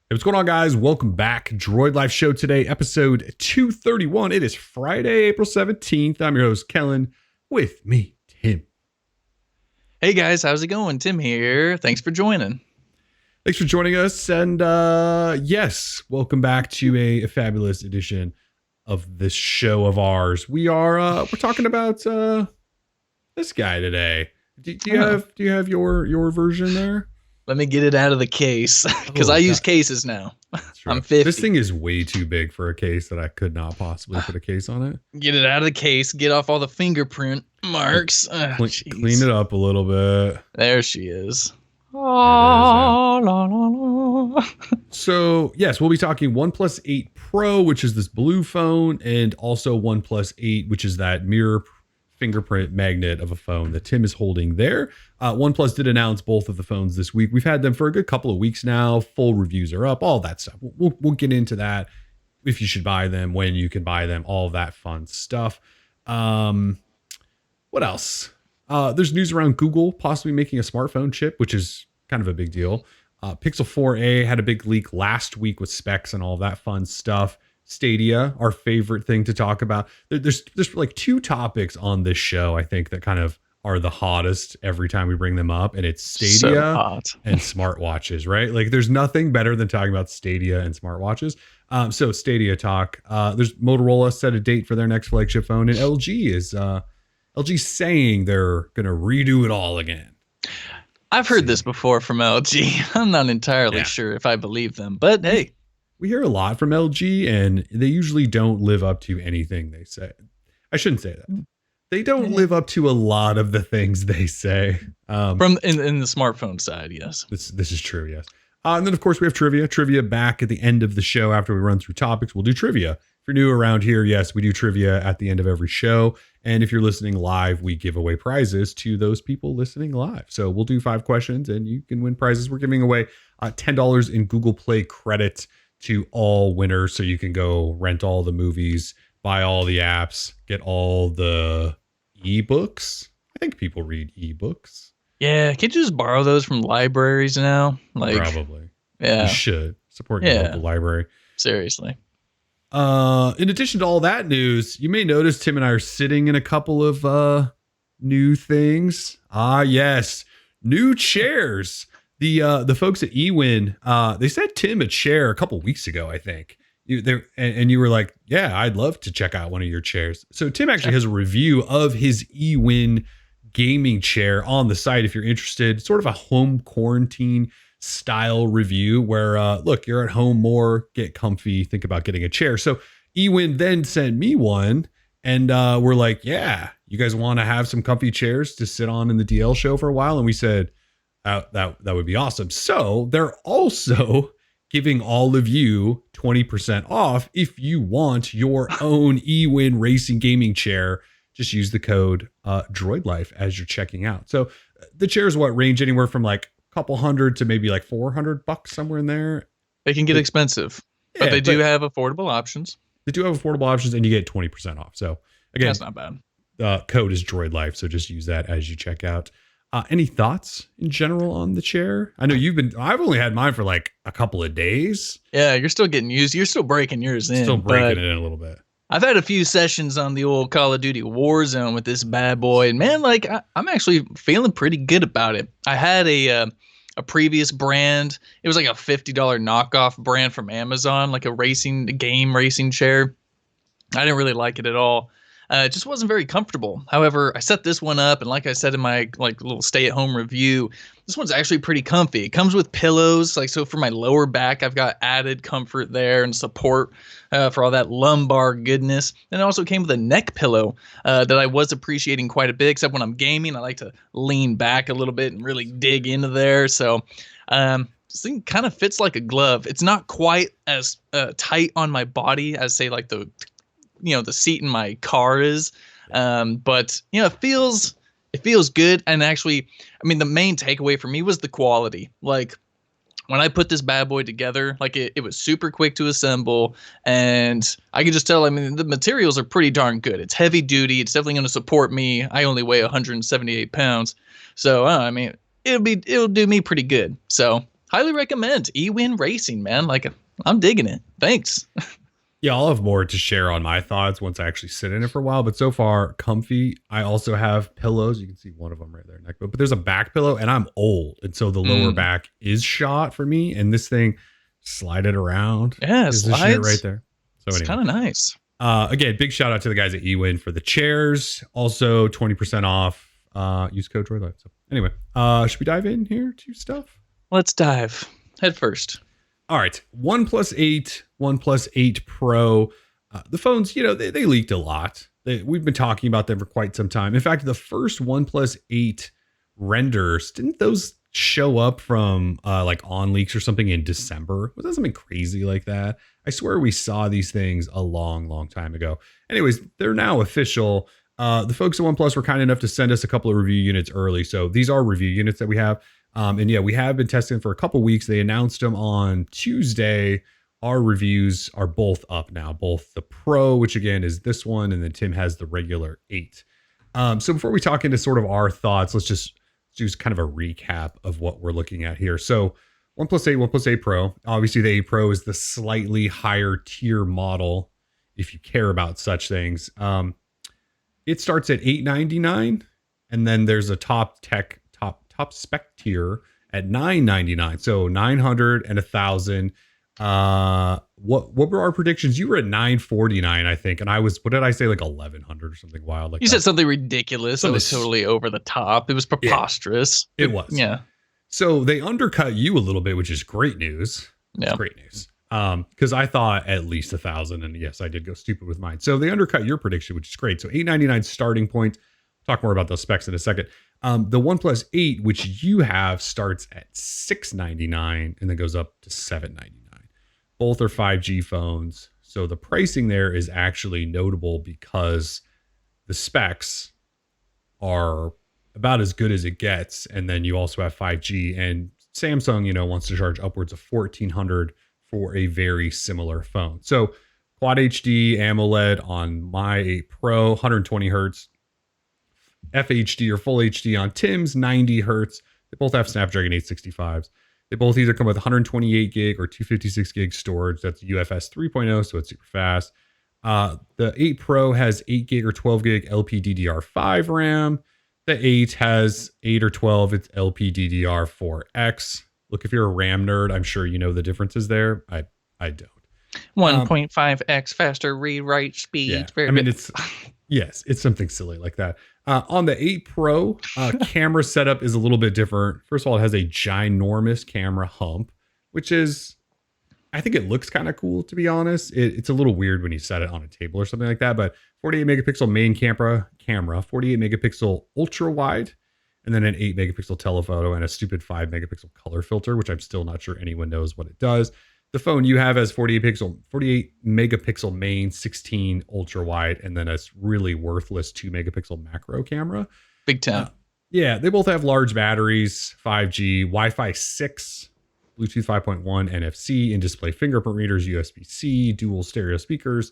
Hey, what's going on, guys? Welcome back. Droid Life Show today, episode 231. It is Friday, April 17th. I'm your host, Kellen. With me, Tim. Hey guys, how's it going? Tim here. Thanks for joining. Thanks for joining us. And yes, welcome back to a fabulous edition of this show of ours. We're talking about this guy today. Do you have your version there? Let me get it out of the case because I use cases now. I'm 50. This thing is way too big for a case that I could not possibly put a case on it. Get it out of the case. Get off all the fingerprint marks. Clean it up a little bit. There she is. So, yes, we'll be talking OnePlus 8 Pro, which is this blue phone, and also OnePlus 8, which is that mirror fingerprint magnet of a phone that Tim is holding there. OnePlus did announce both of the phones this week. We've had them for a good couple of weeks now. Full reviews are up, all that stuff. We'll get into that, if you should buy them, when you can buy them, all that fun stuff. What else? There's news around Google possibly making a smartphone chip, which is kind of a big deal. Pixel 4a had a big leak last week with specs and all that fun stuff. Stadia, our favorite thing to talk about. There's like two topics on this show, I think, that kind of are the hottest every time we bring them up, and it's Stadia and smartwatches, right? Like, there's nothing better than talking about Stadia and smartwatches. So Stadia talk. There's Motorola set a date for their next flagship phone, and LG saying they're gonna redo it all again. I've heard this before from LG. I'm not entirely sure if I believe them, but hey. We hear a lot from LG, and they usually don't live up to anything they say. I shouldn't say that. They don't live up to a lot of the things they say. From in the smartphone side, yes. This is true, yes. And then, of course, we have trivia. Trivia back at the end of the show after we run through topics. We'll do trivia. If you're new around here, yes, we do trivia at the end of every show. And if you're listening live, we give away prizes to those people listening live. So we'll do 5 questions, and you can win prizes. We're giving away $10 in Google Play credit to all winners, so you can go rent all the movies, buy all the apps, get all the ebooks. I think people read ebooks. Yeah, can't you just borrow those from libraries now? Like, probably. Yeah, you should support your local library. Seriously. In addition to all that news, you may notice Tim and I are sitting in a couple of new things. Yes, new chairs. The folks at eWin, they sent Tim a chair a couple weeks ago, I think. You were like, yeah, I'd love to check out one of your chairs. So Tim actually has a review of his eWin gaming chair on the site if you're interested. Sort of a home quarantine style review where, look, you're at home more, get comfy, think about getting a chair. So eWin then sent me one, and we're like, yeah, you guys want to have some comfy chairs to sit on in the DL show for a while? And we said, that would be awesome. So they're also giving all of you 20% off if you want your own eWin racing gaming chair. Just use the code DroidLife as you're checking out. So the chairs range anywhere from like a couple hundred to maybe like $400 somewhere in there. They can get expensive, but they do have affordable options. They do have affordable options, and you get 20% off. So again, that's not bad. The code is DroidLife, so just use that as you check out. Any thoughts in general on the chair? I know I've only had mine for like a couple of days. Yeah, you're still getting used. You're still breaking yours in. Still breaking it in a little bit. I've had a few sessions on the old Call of Duty Warzone with this bad boy, and man, like I'm actually feeling pretty good about it. I had a previous brand. It was like a $50 knockoff brand from Amazon, like a game racing chair. I didn't really like it at all. It just wasn't very comfortable. However, I set this one up, and like I said in my little stay-at-home review, this one's actually pretty comfy. It comes with pillows, so for my lower back, I've got added comfort there and support for all that lumbar goodness. And it also came with a neck pillow that I was appreciating quite a bit. Except when I'm gaming, I like to lean back a little bit and really dig into there. So this thing kind of fits like a glove. It's not quite as tight on my body as, say, like the seat in my car is, but it feels good. And actually, I mean, the main takeaway for me was the quality. Like, when I put this bad boy together, like it was super quick to assemble, and I could just tell, I mean, the materials are pretty darn good. It's heavy duty. It's definitely going to support me. I only weigh 178 pounds. So, I mean, it'll do me pretty good. So highly recommend eWin Racing, man. Like, I'm digging it. Thanks. Yeah, I'll have more to share on my thoughts once I actually sit in it for a while. But so far, comfy. I also have pillows. You can see one of them right there, neck. But there's a back pillow, and I'm old, and so the lower back is shot for me. And this thing, slide it around. Yeah, Is the shit right slides. there. So It's anyway, kind of nice. again, big shout out to the guys at eWin for the chairs. Also, 20% off. Use code Droid. So anyway, should we dive in here to stuff? Let's dive head first. All right, OnePlus 8, OnePlus 8 Pro. The phones, they leaked a lot. We've been talking about them for quite some time. In fact, the first OnePlus 8 renders, didn't those show up from like on leaks or something in December? Was that something crazy like that? I swear we saw these things a long, long time ago. Anyways, they're now official. The folks at OnePlus were kind enough to send us a couple of review units early. So these are review units that we have. And yeah, we have been testing for a couple weeks. They announced them on Tuesday. Our reviews are both up now, both the Pro, which again is this one, and then Tim has the regular 8. So before we talk into sort of our thoughts, let's just do kind of a recap of what we're looking at here. So OnePlus 8, OnePlus 8 Pro. Obviously, the 8 Pro is the slightly higher tier model if you care about such things. It starts at $899, and then there's a top spec tier at $999. So 900 and 1,000. What were our predictions? You were at 949, I think, and I was, what did I say, like 1,100 or something wild like You that. said something ridiculous. It was totally over the top. It was preposterous. It was. Yeah. So they undercut you a little bit, which is great news. Yeah. It's great news. Because I thought at least 1,000, and yes, I did go stupid with mine. So they undercut your prediction, which is great. So $899 starting point. Talk more about those specs in a second. The OnePlus 8, which you have, starts at $699 and then goes up to $799. Both are 5G phones. So the pricing there is actually notable because the specs are about as good as it gets. And then you also have 5G, and Samsung, wants to charge upwards of $1,400 for a very similar phone. So Quad HD AMOLED on my 8 Pro, 120 hertz. FHD or Full HD on Tim's, 90 hertz. They both have Snapdragon 865s. They both either come with 128 gig or 256 gig storage. That's UFS 3.0, so it's super fast. The 8 Pro has 8 gig or 12 gig LPDDR5 RAM. The 8 has 8 or 12. It's LPDDR4X. Look, if you're a RAM nerd, I'm sure you know the differences there. I don't. 1.5x faster read-write speed. Yeah. It's something silly like that. On the 8 Pro, camera setup is a little bit different. First of all, it has a ginormous camera hump, which is, I think it looks kind of cool, to be honest. It's a little weird when you set it on a table or something like that, but 48 megapixel main camera, 48 megapixel ultra wide, and then an 8 megapixel telephoto and a stupid 5 megapixel color filter, which I'm still not sure anyone knows what it does. The phone you have has 48 megapixel main, 16 ultra wide, and then a really worthless 2 megapixel macro camera. Big time. Yeah, they both have large batteries, 5G, Wi-Fi 6, Bluetooth 5.1, NFC, in-display fingerprint readers, USB-C, dual stereo speakers.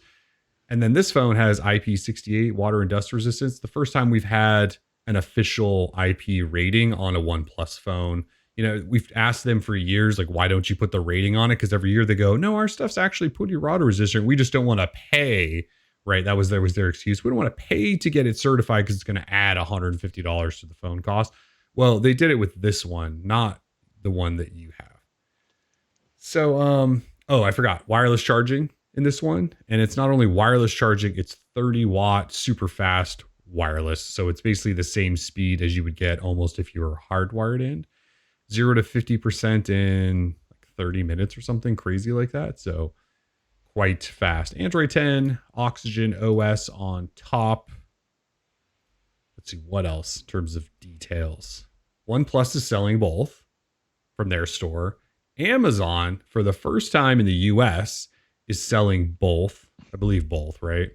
And then this phone has IP68, water and dust resistance. The first time we've had an official IP rating on a OnePlus phone. We've asked them for years, like, why don't you put the rating on it? Because every year they go, no, our stuff's actually pretty water resistant. We just don't want to pay, right? That was their excuse. We don't want to pay to get it certified because it's going to add $150 to the phone cost. Well, they did it with this one, not the one that you have. So, I forgot, wireless charging in this one. And it's not only wireless charging, it's 30 watt, super fast wireless. So it's basically the same speed as you would get almost if you were hardwired in. 0 to 50% in like 30 minutes or something crazy like that. So quite fast. Android 10, Oxygen OS on top. Let's see what else in terms of details. OnePlus is selling both from their store. Amazon, for the first time in the US, is selling both. I believe both, right?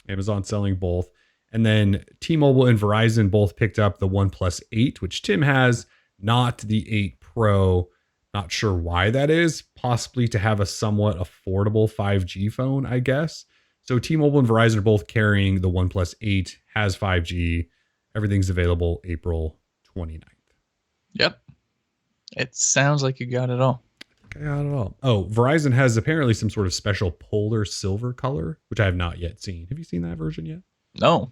Amazon selling both. And then T-Mobile and Verizon both picked up the OnePlus 8, which Tim has. Not the 8 Pro. Not sure why that is. Possibly to have a somewhat affordable 5G phone, I guess. So T-Mobile and Verizon are both carrying the OnePlus 8, has 5G. Everything's available April 29th. Yep. It sounds like you got it all. Not at all. Oh, Verizon has apparently some sort of special polar silver color, which I have not yet seen. Have you seen that version yet? No.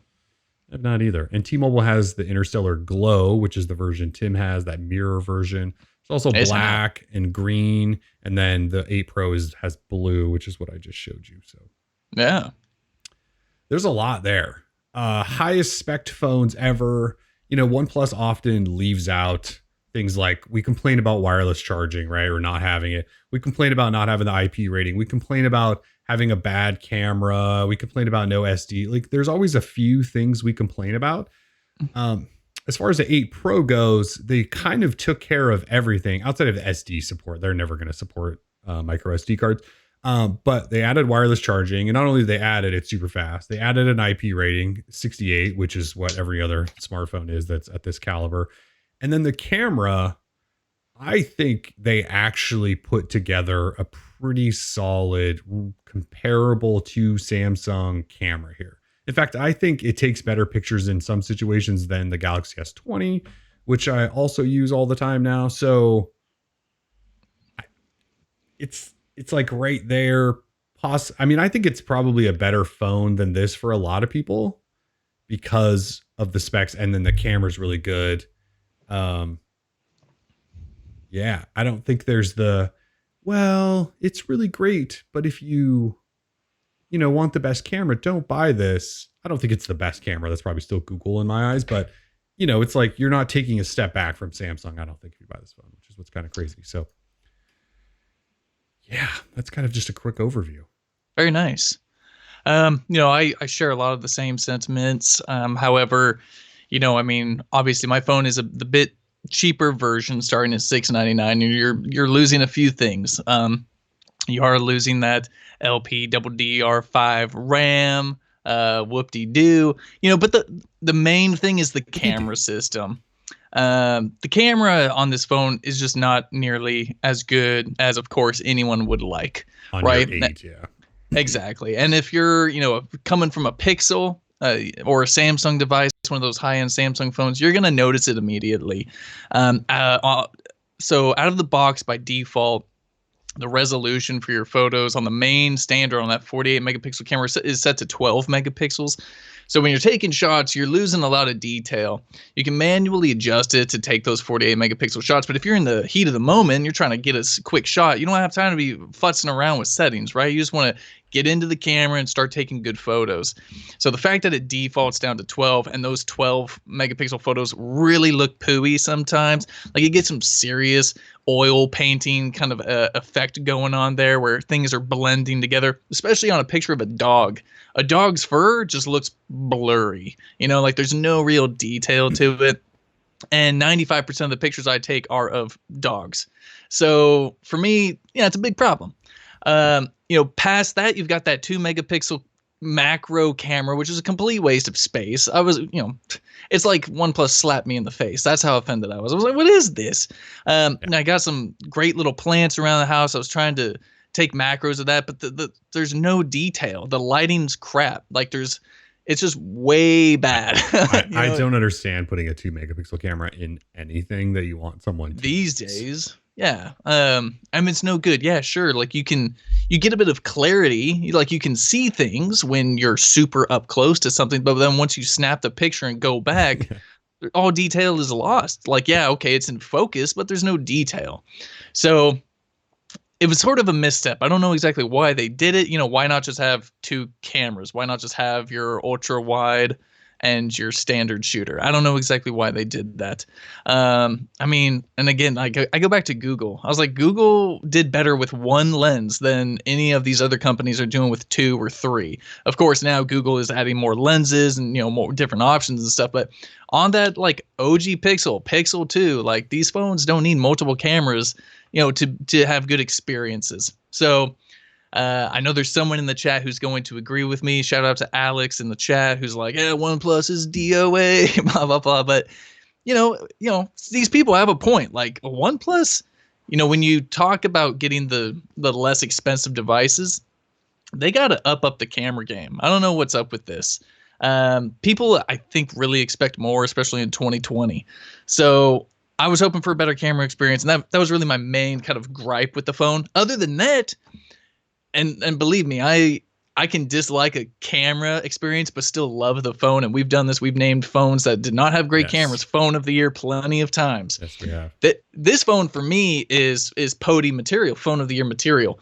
I've not either. And T-Mobile has the Interstellar Glow, which is the version Tim has, that mirror version. It's also It's not. black and green, and then the 8 Pro has blue, which is what I just showed you. So Yeah. there's a lot there. Highest spec phones ever. You know, OnePlus often leaves out things like we complain about wireless charging, right? Or not having it. We complain about not having the IP rating. We complain about having a bad camera. We complain about no SD. Like there's always a few things we complain about. Um, as far as the 8 Pro goes, they kind of took care of everything outside of the SD support. They're never going to support micro SD cards. But they added wireless charging, and not only did they add it, it's super fast. They added an IP rating 68, which is what every other smartphone is that's at this caliber. And then the camera, I think they actually put together a pretty solid, comparable to Samsung camera here. In fact, I think it takes better pictures in some situations than the Galaxy S20, which I also use all the time now. So it's like right there. I mean, I think it's probably a better phone than this for a lot of people because of the specs, and then the camera's really good. Yeah, I don't think there's well, it's really great, but if you want the best camera, don't buy this. I don't think it's the best camera. That's probably still Google in my eyes, but it's like you're not taking a step back from Samsung, I don't think, if you buy this phone, which is what's kind of crazy. So yeah, that's kind of just a quick overview. Very nice. I share a lot of the same sentiments. However, I mean, obviously my phone is the bit cheaper version starting at $699. You're losing a few things. You are losing that LPDDR5 RAM, whoop-de-doo. But the main thing is the camera system. The camera on this phone is just not nearly as good as, of course, anyone would like. On right? your 8, yeah. Exactly. And if you're, coming from a Pixel or a Samsung device, one of those high-end Samsung phones, you're going to notice it immediately. So out of the box by default, the resolution for your photos on the main standard on that 48 megapixel camera is set to 12 megapixels. So when you're taking shots, you're losing a lot of detail. You can manually adjust it to take those 48 megapixel shots. But if you're in the heat of the moment, you're trying to get a quick shot, you don't have time to be futzing around with settings, right? You just want to get into the camera and start taking good photos. So the fact that it defaults down to 12 and those 12 megapixel photos really look pooey sometimes, like you get some serious oil painting kind of effect going on there where things are blending together, especially on a picture of a dog. A dog's fur just looks blurry, like there's no real detail to it. And 95% of the pictures I take are of dogs. So for me, it's a big problem. Past that, you've got that 2 megapixel macro camera, which is a complete waste of space. I was, it's like OnePlus slapped me in the face. That's how offended I was. I was like, what is this? And I got some great little plants around the house. I was trying to take macros of that, but there's no detail. The lighting's crap. Like it's just way bad. I don't understand putting a 2 megapixel camera in anything that you want someone to these use. days. Yeah. I mean, it's no good. Yeah, sure. Like you get a bit of clarity. Like you can see things when you're super up close to something, but then once you snap the picture and go back, all detail is lost. Like, yeah, okay, it's in focus, but there's no detail. So it was sort of a misstep. I don't know exactly why they did it. Why not just have 2 cameras? Why not just have your ultra wide and your standard shooter? I don't know exactly why they did that. I mean, and again, I go back to Google. I was like, Google did better with 1 lens than any of these other companies are doing with 2 or 3. Of course, now Google is adding more lenses and, more different options and stuff. But on that, like OG Pixel 2, like these phones don't need multiple cameras, to have good experiences. So I know there's someone in the chat who's going to agree with me. Shout out to Alex in the chat who's like, yeah, OnePlus is DOA, blah, blah, blah. But, these people have a point. Like OnePlus, when you talk about getting the less expensive devices, they got to up the camera game. I don't know what's up with this. People, I think, really expect more, especially in 2020. So I was hoping for a better camera experience, and that was really my main kind of gripe with the phone. Other than that, and believe me, I can dislike a camera experience but still love the phone, and we've done this. We've named phones that did not have great cameras phone of the year plenty of times. Yes, we have. This phone for me is POTI material, phone of the year material.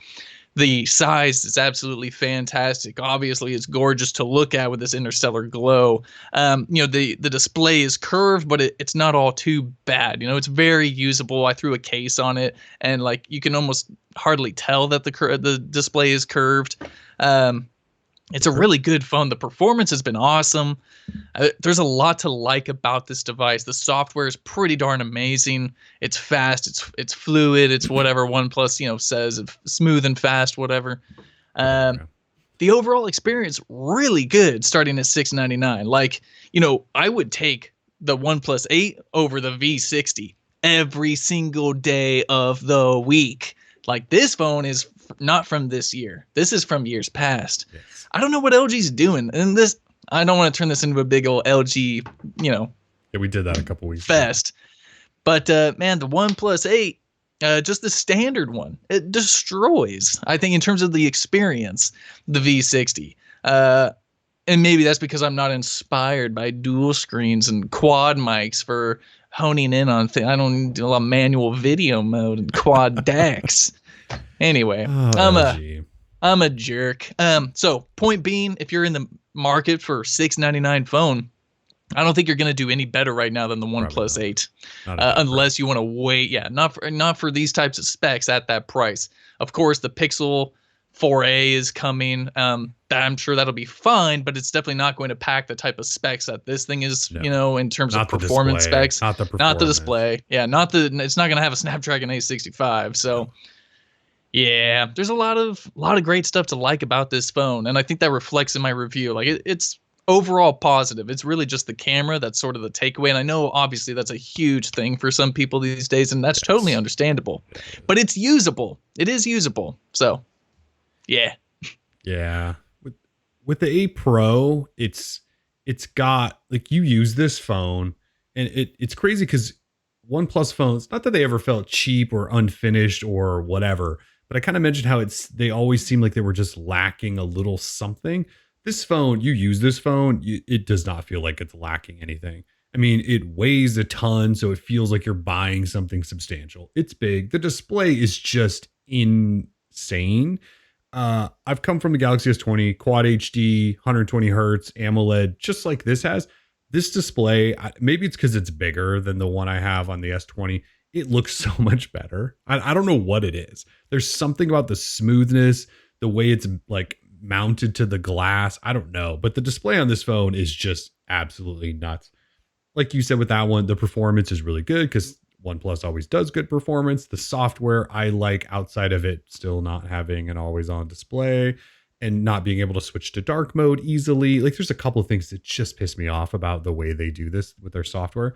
The size is absolutely fantastic. Obviously, it's gorgeous to look at with this interstellar glow. The display is curved, but it's not all too bad. It's very usable. I threw a case on it, and like you can almost hardly tell that the display is curved. It's a really good phone. The performance has been awesome. There's a lot to like about this device. The software is pretty darn amazing. It's fast. It's fluid. It's whatever OnePlus says, smooth and fast, whatever. The overall experience really good. Starting at $699. Like I would take the OnePlus 8 over the V60 every single day of the week. Like this phone is not from this year. This is from years past. Yes. I don't know what LG's doing. And I don't want to turn this into a big old LG, Yeah, we did that a couple weeks fest. But man, the OnePlus 8, just the standard one, it destroys, I think, in terms of the experience, the V60. And maybe that's because I'm not inspired by dual screens and quad mics for honing in on things. I don't do a lot of manual video mode and quad DACs. Anyway, I'm a jerk. So point being, if you're in the market for $699 phone, I don't think you're going to do any better right now than the OnePlus 8, unless you want to wait. Yeah, not for these types of specs at that price. Of course, the Pixel 4a is coming. I'm sure that'll be fine, but it's definitely not going to pack the type of specs that this thing is, in terms of performance specs. Not the display. Yeah, it's not going to have a Snapdragon 865. So yeah, there's a lot of great stuff to like about this phone, and I think that reflects in my review. Like it's overall positive. It's really just the camera that's sort of the takeaway, and I know obviously that's a huge thing for some people these days, and that's totally understandable. But it's usable. It is usable. So yeah. Yeah. With the 8 Pro, it's got, like, you use this phone, and it's crazy because OnePlus phones, not that they ever felt cheap or unfinished or whatever, but I kind of mentioned how they always seem like they were just lacking a little something. This phone, you use this phone, it does not feel like it's lacking anything. I mean, it weighs a ton, so it feels like you're buying something substantial. It's big. The display is just insane. I've come from the Galaxy S20, Quad HD, 120 hertz, AMOLED, just like this has. This display, maybe it's because it's bigger than the one I have on the S20. It looks so much better. I don't know what it is. There's something about the smoothness, the way it's like mounted to the glass. I don't know. But the display on this phone is just absolutely nuts. Like you said with that one, the performance is really good because OnePlus always does good performance. The software I like outside of it still not having an always on display and not being able to switch to dark mode easily. Like there's a couple of things that just piss me off about the way they do this with their software.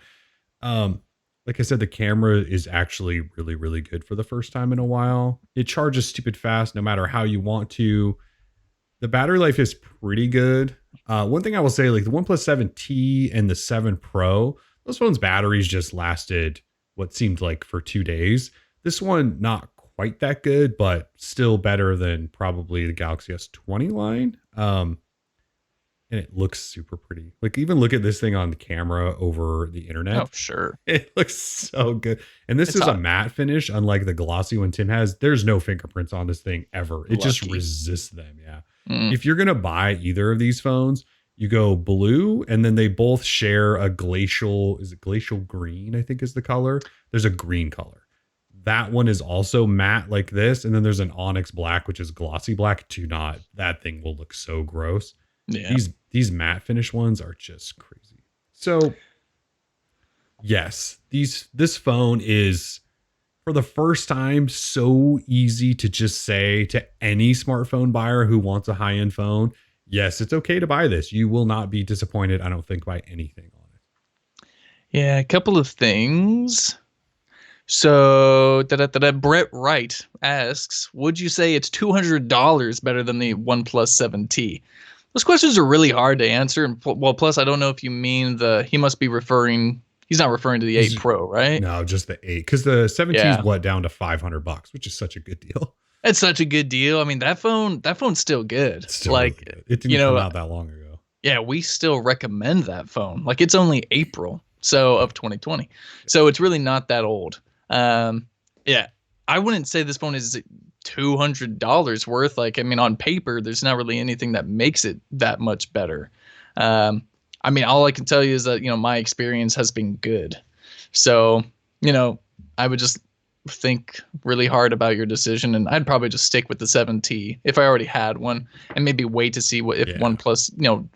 Like I said, the camera is actually really, really good for the first time in a while. It charges stupid fast no matter how you want to. The battery life is pretty good. One thing I will say, like the OnePlus 7T and the 7 Pro, those phones' batteries just lasted what seemed like for 2 days. This one, not quite that good, but still better than probably the Galaxy S20 line. And it looks super pretty. Like even look at this thing on the camera over the internet. Oh, sure. It looks so good. And this is a matte finish, unlike the glossy one Tim has. There's no fingerprints on this thing ever. It just resists them. Yeah. If you're going to buy either of these phones, you go blue, and then they both share a glacial green, I think is the color. There's a green color. That one is also matte like this. And then there's an onyx black, which is glossy black. That thing will look so gross. Yeah. These matte finish ones are just crazy. So yes, this phone is, for the first time, so easy to just say to any smartphone buyer who wants a high-end phone, yes, it's okay to buy this. You will not be disappointed, I don't think, by anything on it. Yeah, a couple of things. So Brett Wright asks, would you say it's $200 better than the OnePlus 7T? Those questions are really hard to answer. And well, plus I don't know if you mean he must be referring, He's not referring to the 8 He's- Pro, right? No, just the 8, because the 17 is Yeah. what, down to $500, which is such a good deal. It's such a good deal. I mean, that phone's still good. It's still Like, really good. It you didn't come know, out that long ago. yeah, we still recommend that phone. Like, it's only April of 2020, so it's really not that old. Yeah, I wouldn't say this phone is $200 worth. Like, I mean, on paper, there's not really anything that makes it that much better. I mean, all I can tell you is that, my experience has been good. So, I would just think really hard about your decision, and I'd probably just stick with the 7T if I already had one, and maybe wait to see what if OnePlus,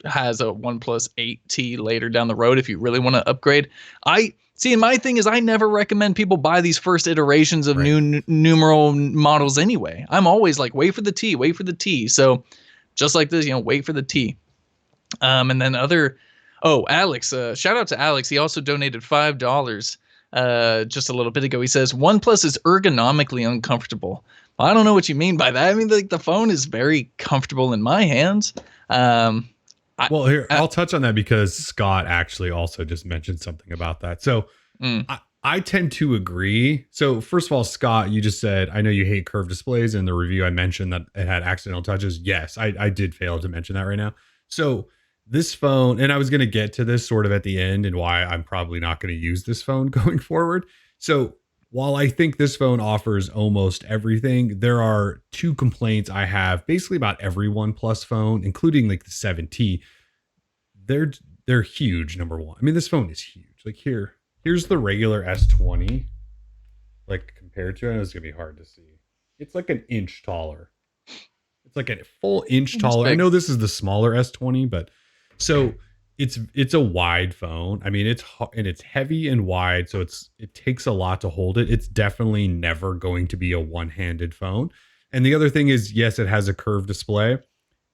has a OnePlus 8T later down the road if you really want to upgrade. I see, and my thing is I never recommend people buy these first iterations of new numeral models anyway. I'm always like, wait for the T, wait for the T. So just like this, wait for the T. And then Alex, shout out to Alex. He also donated $5 just a little bit ago. He says OnePlus is ergonomically uncomfortable. Well, I don't know what you mean by that. I mean, like, the phone is very comfortable in my hands. Well, here, I'll touch on that because Scott actually also just mentioned something about that. So I tend to agree. So first of all, Scott, you just said, I know you hate curved displays. In the review, I mentioned that it had accidental touches. Yes, I did fail to mention that right now. So this phone, and I was going to get to this sort of at the end and why I'm probably not going to use this phone going forward. So while I think this phone offers almost everything, there are two complaints I have basically about every OnePlus phone, including like the 7T. They're huge, number one. I mean, this phone is huge. Like here's the regular S20. Like compared to it, it's gonna be hard to see. It's like an inch taller. It's like a full inch taller. I know this is the smaller S20, but so it's a wide phone. I mean, it's heavy and wide, so it takes a lot to hold it. It's definitely never going to be a one-handed phone. And the other thing is, yes, it has a curved display,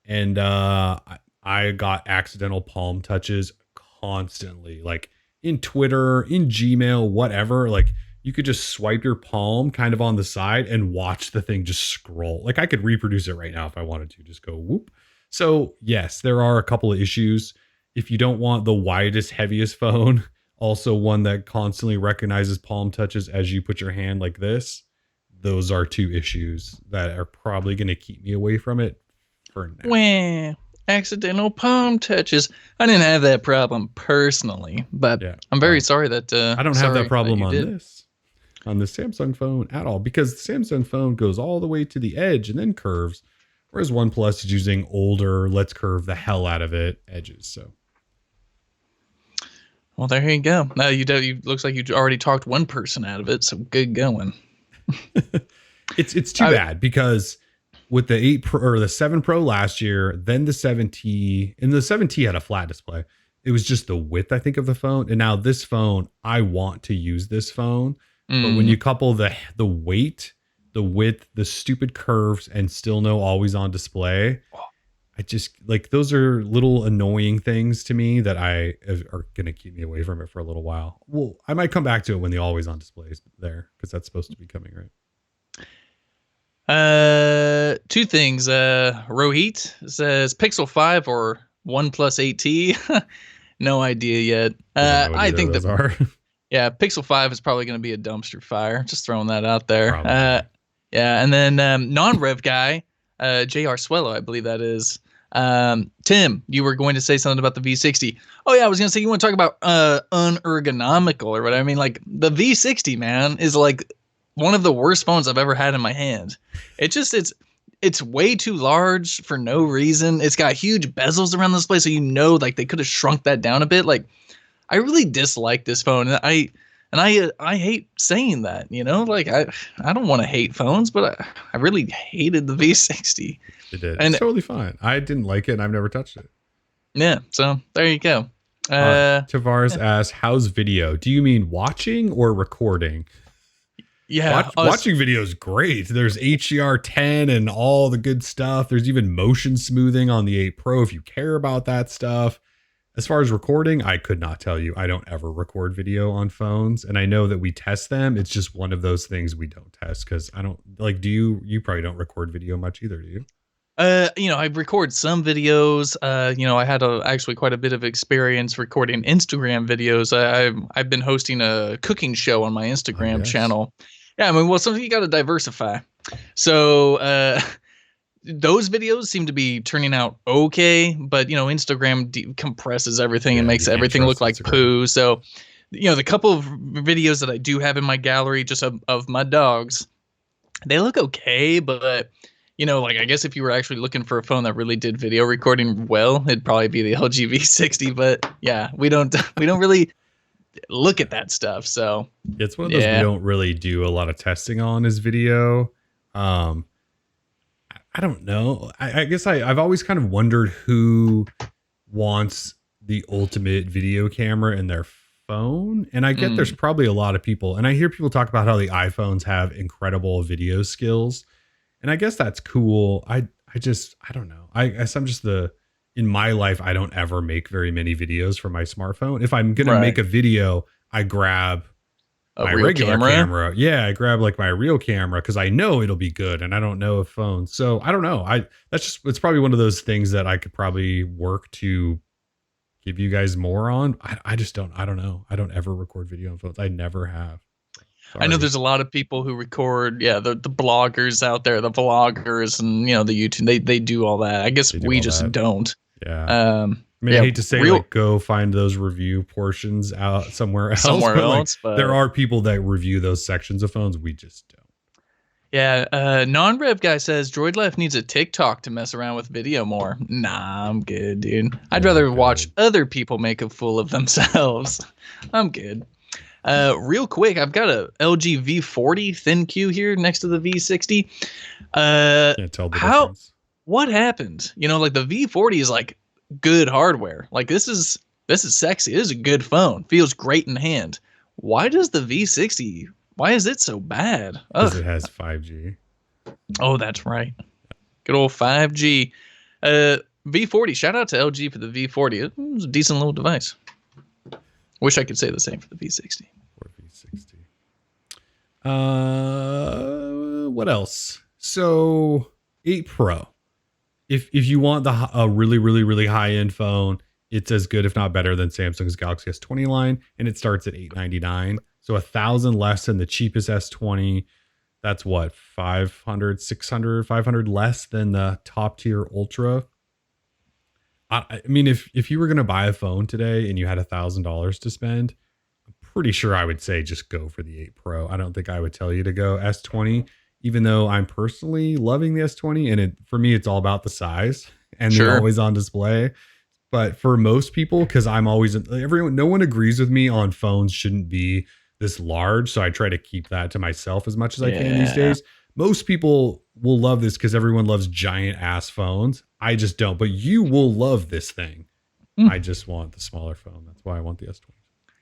and I got accidental palm touches constantly, like in Twitter, in Gmail, whatever. Like you could just swipe your palm kind of on the side and watch the thing just scroll. Like I could reproduce it right now if I wanted to, just go whoop. So yes, there are a couple of issues. If you don't want the widest, heaviest phone, also one that constantly recognizes palm touches as you put your hand like this, those are two issues that are probably going to keep me away from it for now. Wah, accidental palm touches. I didn't have that problem personally, but I'm very sorry that I don't have that problem on this Samsung phone at all, because the Samsung phone goes all the way to the edge and then curves, whereas OnePlus is using older, let's curve the hell out of it edges. So. Well, there you go. You looks like you already talked one person out of it, so good going. It's too bad because with the 8 Pro or the 7 Pro last year, then the 7T, and the 7T had a flat display. It was just the width, I think, of the phone. And now this phone, I want to use this phone. But when you couple the weight, the width, the stupid curves, and still no always on display, I just like, those are little annoying things to me that are going to keep me away from it for a little while. Well, I might come back to it when the always on display is there, because that's supposed to be coming, right? Two things. Rohit says Pixel 5 or OnePlus 8T. No idea yet. I think those are. Yeah, Pixel 5 is probably going to be a dumpster fire. Just throwing that out there. Yeah, and then non-rev guy, JR Swello, I believe that is. Tim, you were going to say something about the V60. Oh yeah, I was going to say, you want to talk about unergonomical or whatever. I mean, like, the V60, man, is like one of the worst phones I've ever had in my hand. It's way too large for no reason. It's got huge bezels around this place, so like they could have shrunk that down a bit. Like, I really dislike this phone, and I hate saying that, like I don't want to hate phones, but I really hated the V60. It did. It's totally fine. I didn't like it, and I've never touched it. Yeah, so there you go. Tavares asks, how's video? Do you mean watching or recording? Yeah, watching video is great. There's HDR10 and all the good stuff. There's even motion smoothing on the 8 Pro if you care about that stuff. As far as recording, I could not tell you. I don't ever record video on phones, and I know that we test them. It's just one of those things we don't test because I don't like. Do you? You probably don't record video much either, do you? I record some videos. I had actually quite a bit of experience recording Instagram videos. I've been hosting a cooking show on my Oh, Instagram yes. channel. Yeah, I mean, well, something you got to diversify. So, those videos seem to be turning out okay, but Instagram compresses everything and Yeah, makes you can't everything look trust like Instagram. poo. So, the couple of videos that I do have in my gallery just of my dogs, they look okay, but like I guess if you were actually looking for a phone that really did video recording well, it'd probably be the LG V60. But yeah, we don't we don't really look Yeah. at that stuff. So It's one of those we yeah. don't really do a lot of testing on is video. Um, I don't know. I guess I've always kind of wondered who wants the ultimate video camera in their phone. And I get there's Mm, probably a lot of people, and I hear people talk about how the iPhones have incredible video skills. And I guess that's cool. I don't know. I guess I'm just in my life, I don't ever make very many videos for my smartphone. If I'm gonna make right. a video, I grab A my real regular camera. camera. Yeah, I grab like my real camera because I know it'll be good, and I don't know if phones. So I don't know. It's probably one of those things that I could probably work to give you guys more on. I just don't. I don't know. I don't ever record video on phones. I never have. I know Sorry. there's a lot of people who record, yeah, the bloggers out there, the vloggers, and the YouTube. They do all that. I guess They do we all just that. don't. Yeah. I mean, I Yeah, hate to say real like go find those review portions out somewhere else, somewhere but like else, there but are people that review those sections of phones. We just don't. yeah. Non-rev guy says Droid Life needs a TikTok to mess around with video more. Nah, I'm good, dude. I'd Yeah, I'm rather watch good. other people make a fool of themselves. I'm good. Real quick, I've got a LG V40 thin Q here next to the V60. Can't tell the How difference. what happened? Like the V40 is like good hardware. Like this is sexy. This is a good phone. Feels great in hand. Why does the V60? Why is it so bad? Because Ugh. it has 5G. Oh, that's right. Good old 5G. Uh, V40. Shout out to LG for the V40. It was a decent little device. Wish I could say the same for the V60. Or V60. What else? So 8 Pro. If you want a really really really high end phone, it's as good if not better than Samsung's Galaxy S20 line, and it starts at $899. So 1,000 less than the cheapest S20. That's what 500, 600, 500 less than the top tier Ultra. I mean, if you were gonna buy a phone today and you had $1,000 to spend, pretty sure I would say just go for the 8 Pro. I don't think I would tell you to go S20, even though I'm personally loving the S20. And for me, it's all about the size and the Sure. always on display. But for most people, because no one agrees with me on phones shouldn't be this large. So I try to keep that to myself as much as I can these Yeah. days. Most people will love this because everyone loves giant ass phones. I just don't, but you will love this thing. I Hmm. just want the smaller phone. That's why I want the S20.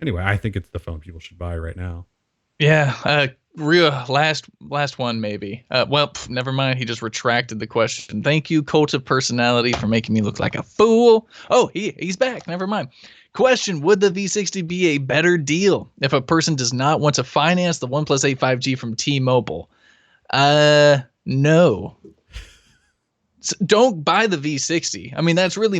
Anyway, I think it's the phone people should buy right now. Yeah. Real last one maybe. Never mind. He just retracted the question. Thank you, cult of personality, for making me look like a fool. Oh, he's back. Never mind. Question: would the V60 be a better deal if a person does not want to finance the OnePlus 8 5G from T-Mobile? No. Don't buy the V60. I mean, that's really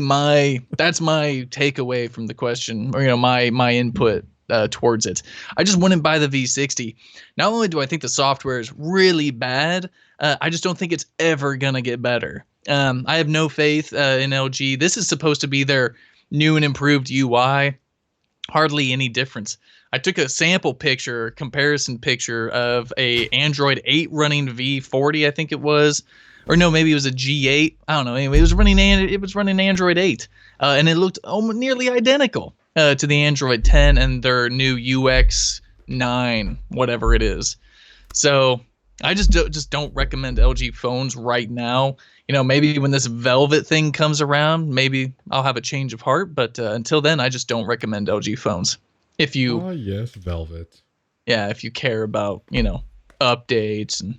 that's my takeaway from the question, or my input towards it. I just wouldn't buy the V60. Not only do I think the software is really bad, I just don't think it's ever gonna get better. I have no faith in LG. This is supposed to be their new and improved UI. Hardly any difference. I took a sample picture, comparison picture of a Android 8 running V40, I think it was, or no, maybe it was a G8. I don't know. Anyway, it was running Android 8, and it looked almost nearly identical to the Android 10 and their new UX 9, whatever it is. So I just don't recommend LG phones right now. Maybe when this Velvet thing comes around, maybe I'll have a change of heart. But until then, I just don't recommend LG phones. If you, Oh, yes, Velvet. yeah, if you care about updates and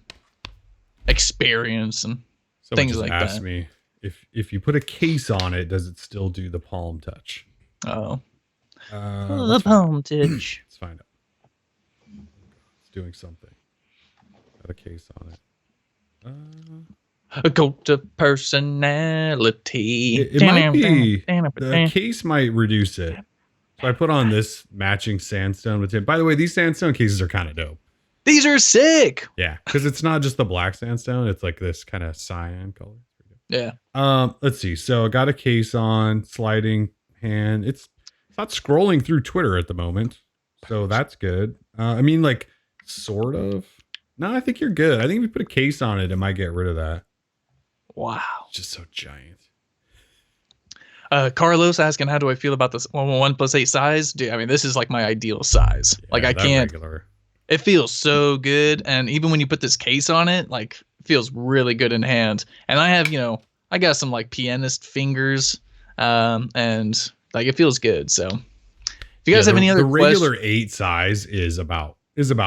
experience and Someone things just like asked that. me if you put a case on it, does it still do the palm touch? Oh, Let's the find out. palm touch. Let's find out. It's doing something. Got a case on it. A cult of personality. It might be the case might reduce it. So I put on this matching sandstone with it. By the way, these sandstone cases are kind of dope. These are sick. Yeah, because it's not just the black sandstone; it's like this kind of cyan color. Yeah. Let's see. So I got a case on sliding hand. It's not scrolling through Twitter at the moment, so that's good. I mean, like sort of. No, I think you're good. I think if you put a case on it, it might get rid of that. Wow. It's just so giant. Carlos asking, how do I feel about this OnePlus 8 size? Dude, I mean, this is like my ideal size. Yeah, like I can't. Regular. It feels so good, and even when you put this case on it, like it feels really good in hand. And I have, I got some like pianist fingers, and like it feels good. So, if you guys have any other the regular 8 size is about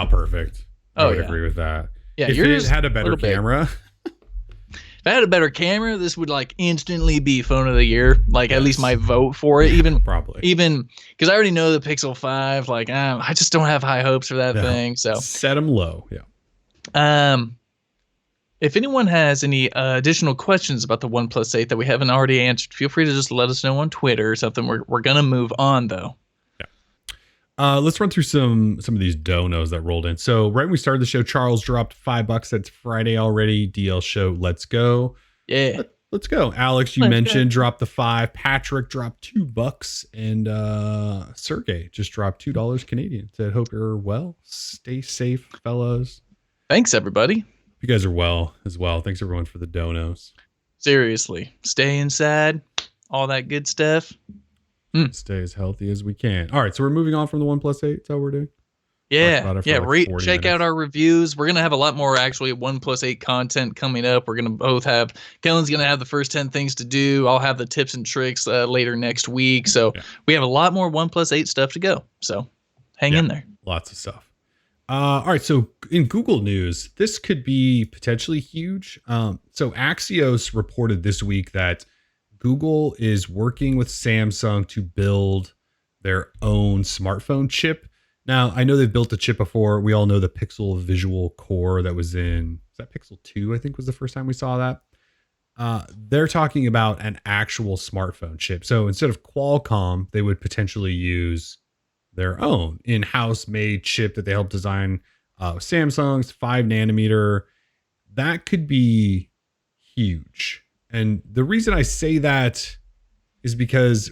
perfect. I would agree with that. Yeah, if it had a better camera. If I had a better camera, this would like instantly be phone of the year. Like at least my vote for it. Even because I already know the Pixel 5. Like I just don't have high hopes for that thing. So set them low. Yeah. If anyone has any additional questions about the OnePlus 8 that we haven't already answered, feel free to just let us know on Twitter or something. We're gonna move on though. Let's run through some of these donos that rolled in. So right when we started the show, Charles dropped $5. That's Friday already. DL show, let's go. Yeah, let's go. Alex, you mentioned dropped the $5. Patrick dropped $2, and Sergey just dropped $2 Canadian. Said, hope you're well. Stay safe, fellas. Thanks everybody. You guys are well as well. Thanks everyone for the donos. Seriously, stay inside, all that good stuff. Stay as healthy as we can. All right, so we're moving on from the OnePlus 8. That's how we're doing. Yeah. Check out our reviews. We're gonna have a lot more actually OnePlus 8 content coming up. We're gonna both have Kellen's gonna have the first 10 things to do. I'll have the tips and tricks later next week. So we have a lot more OnePlus 8 stuff to go. So hang in there. Lots of stuff. All right, so in Google news, this could be potentially huge. So Axios reported this week that Google is working with Samsung to build their own smartphone chip. Now, I know they've built a chip before. We all know the Pixel Visual Core that was in, is that Pixel 2, I think was the first time we saw that. They're talking about an actual smartphone chip. So instead of Qualcomm, they would potentially use their own in-house made chip that they helped design. Samsung's 5 nanometer. That could be huge. And the reason I say that is because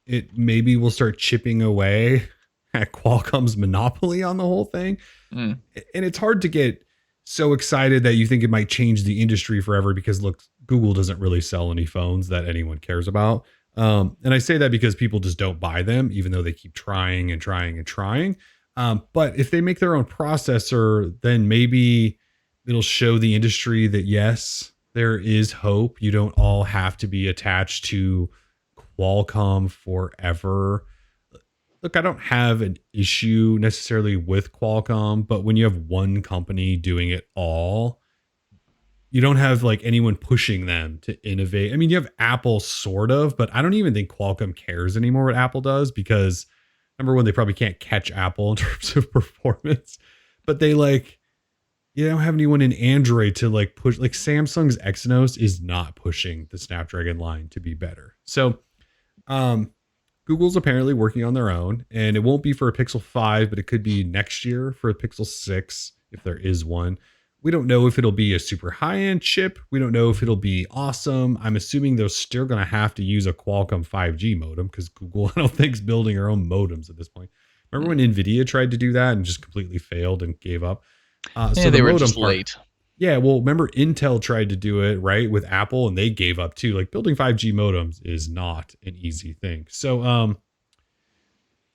it maybe will start chipping away at Qualcomm's monopoly on the whole thing. And it's hard to get so excited that you think it might change the industry forever because look, Google doesn't really sell any phones that anyone cares about. And I say that because people just don't buy them, even though they keep trying and trying and trying. But if they make their own processor, then maybe it'll show the industry that yes, there is hope. You don't all have to be attached to Qualcomm forever. Look, I don't have an issue necessarily with Qualcomm, but when you have one company doing it all, you don't have like anyone pushing them to innovate. I mean, you have Apple sort of, but I don't even think Qualcomm cares anymore what Apple does because number one, they probably can't catch Apple in terms of performance, but they like, you don't have anyone in Android to like push, like Samsung's Exynos is not pushing the Snapdragon line to be better. So, Google's apparently working on their own, and it won't be for a Pixel 5, but it could be next year for a Pixel 6 if there is one. We don't know if it'll be a super high-end chip. We don't know if it'll be awesome. I'm assuming they're still going to have to use a Qualcomm 5G modem because Google, I don't think, is building their own modems at this point. Remember when Nvidia tried to do that and just completely failed and gave up? So they were just late. Yeah, well, remember Intel tried to do it, right, with Apple, and they gave up too. Like building 5G modems is not an easy thing. So,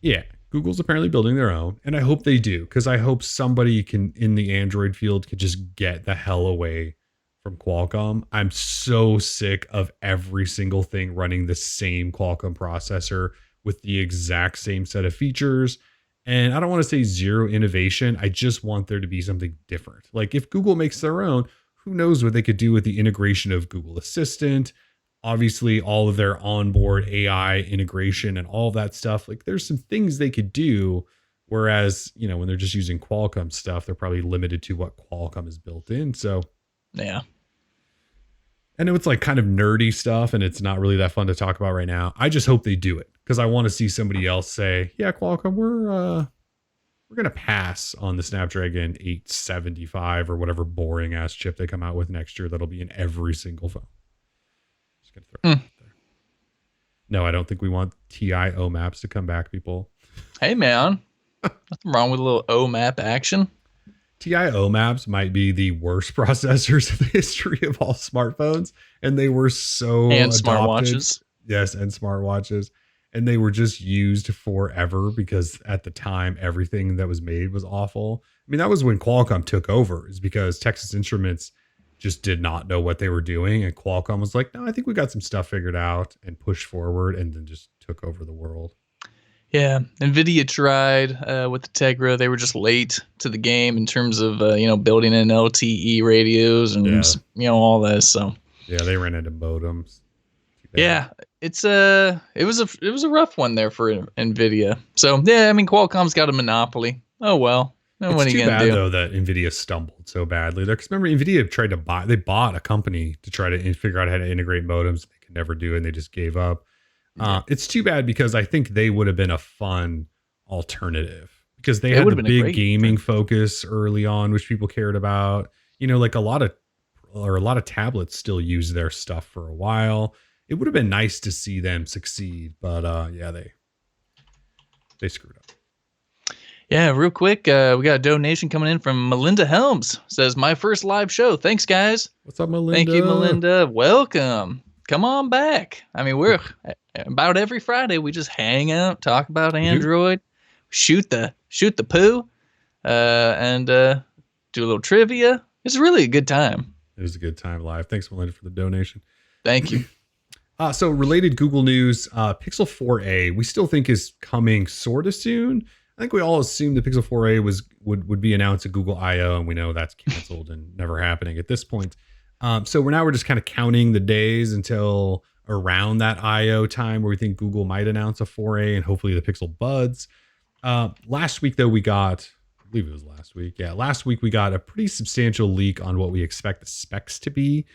yeah, Google's apparently building their own, and I hope they do, because I hope somebody can in the Android field could just get the hell away from Qualcomm. I'm so sick of every single thing running the same Qualcomm processor with the exact same set of features. And I don't want to say zero innovation. I just want there to be something different. Like if Google makes their own, who knows what they could do with the integration of Google Assistant, obviously all of their onboard AI integration and all of that stuff. Like there's some things they could do. Whereas, you know, when they're just using Qualcomm stuff, they're probably limited to what Qualcomm is built in. So yeah. I know it's like kind of nerdy stuff and it's not really that fun to talk about right now. I just hope they do it because I want to see somebody else say, yeah, Qualcomm, we're going to pass on the Snapdragon 875 or whatever boring ass chip they come out with next year that'll be in every single phone. Just going to throw it out there. No, I don't think we want TI maps to come back, people. Hey, man. Nothing wrong with a little OMAP action. TI maps might be the worst processors in the history of all smartphones. And they were so And adopted. smartwatches. Yes, and smartwatches. And they were just used forever because at the time, everything that was made was awful. I mean, that was when Qualcomm took over, is because Texas Instruments just did not know what they were doing. And Qualcomm was like, no, I think we got some stuff figured out and pushed forward and then just took over the world. Yeah, Nvidia tried with the Tegra. They were just late to the game in terms of building in LTE radios and all this. So yeah, they ran into modems. Yeah, it was a rough one there for Nvidia. So yeah, I mean Qualcomm's got a monopoly. Oh well. It's what are you too gonna bad do? though that Nvidia stumbled so badly there. Because remember, Nvidia tried to bought a company to try to figure out how to integrate modems. They could never do it, and they just gave up. It's too bad because I think they would have been a fun alternative because they had the big gaming focus early on, which people cared about. Like a lot of tablets still use their stuff for a while. It would have been nice to see them succeed, but they screwed up. Yeah, real quick, we got a donation coming in from Melinda Helms. Says, my first live show. Thanks, guys. What's up, Melinda? Thank you, Melinda. Welcome. Come on back. I mean, we're about every Friday. We just hang out, talk about Android, shoot the poo, and do a little trivia. It's really a good time. It was a good time live. Thanks, Melinda, for the donation. Thank you. So related Google news, Pixel 4a, we still think is coming sort of soon. I think we all assumed the Pixel 4a would be announced at Google I/O, and we know that's canceled and never happening at this point. So we're just kind of counting the days until around that I/O time where we think Google might announce a 4a and hopefully the Pixel Buds. Last week, though, I believe it was last week. Yeah, last week we got a pretty substantial leak on what we expect the specs to be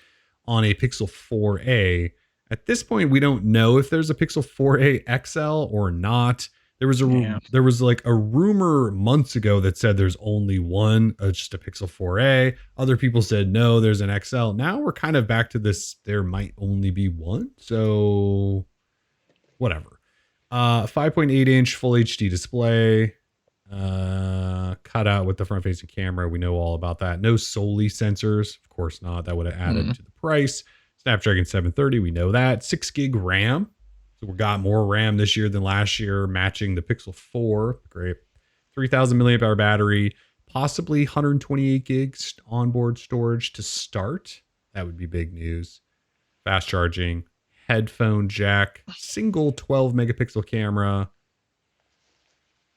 on a Pixel 4a. At this point, we don't know if there's a Pixel 4a XL or not. There was like a rumor months ago that said there's only one, just a Pixel 4a. Other people said no, there's an XL. Now we're kind of back to this. There might only be one. So whatever. 5.8 inch full HD display. Cut out with the front facing camera. We know all about that. No Soli sensors. Of course not. That would have added to the price. Snapdragon 730, we know that. 6 gig RAM. So we got more RAM this year than last year, matching the Pixel 4. Great. 3,000 milliamp hour battery, possibly 128 gigs onboard storage to start. That would be big news. Fast charging, headphone jack, single 12 megapixel camera.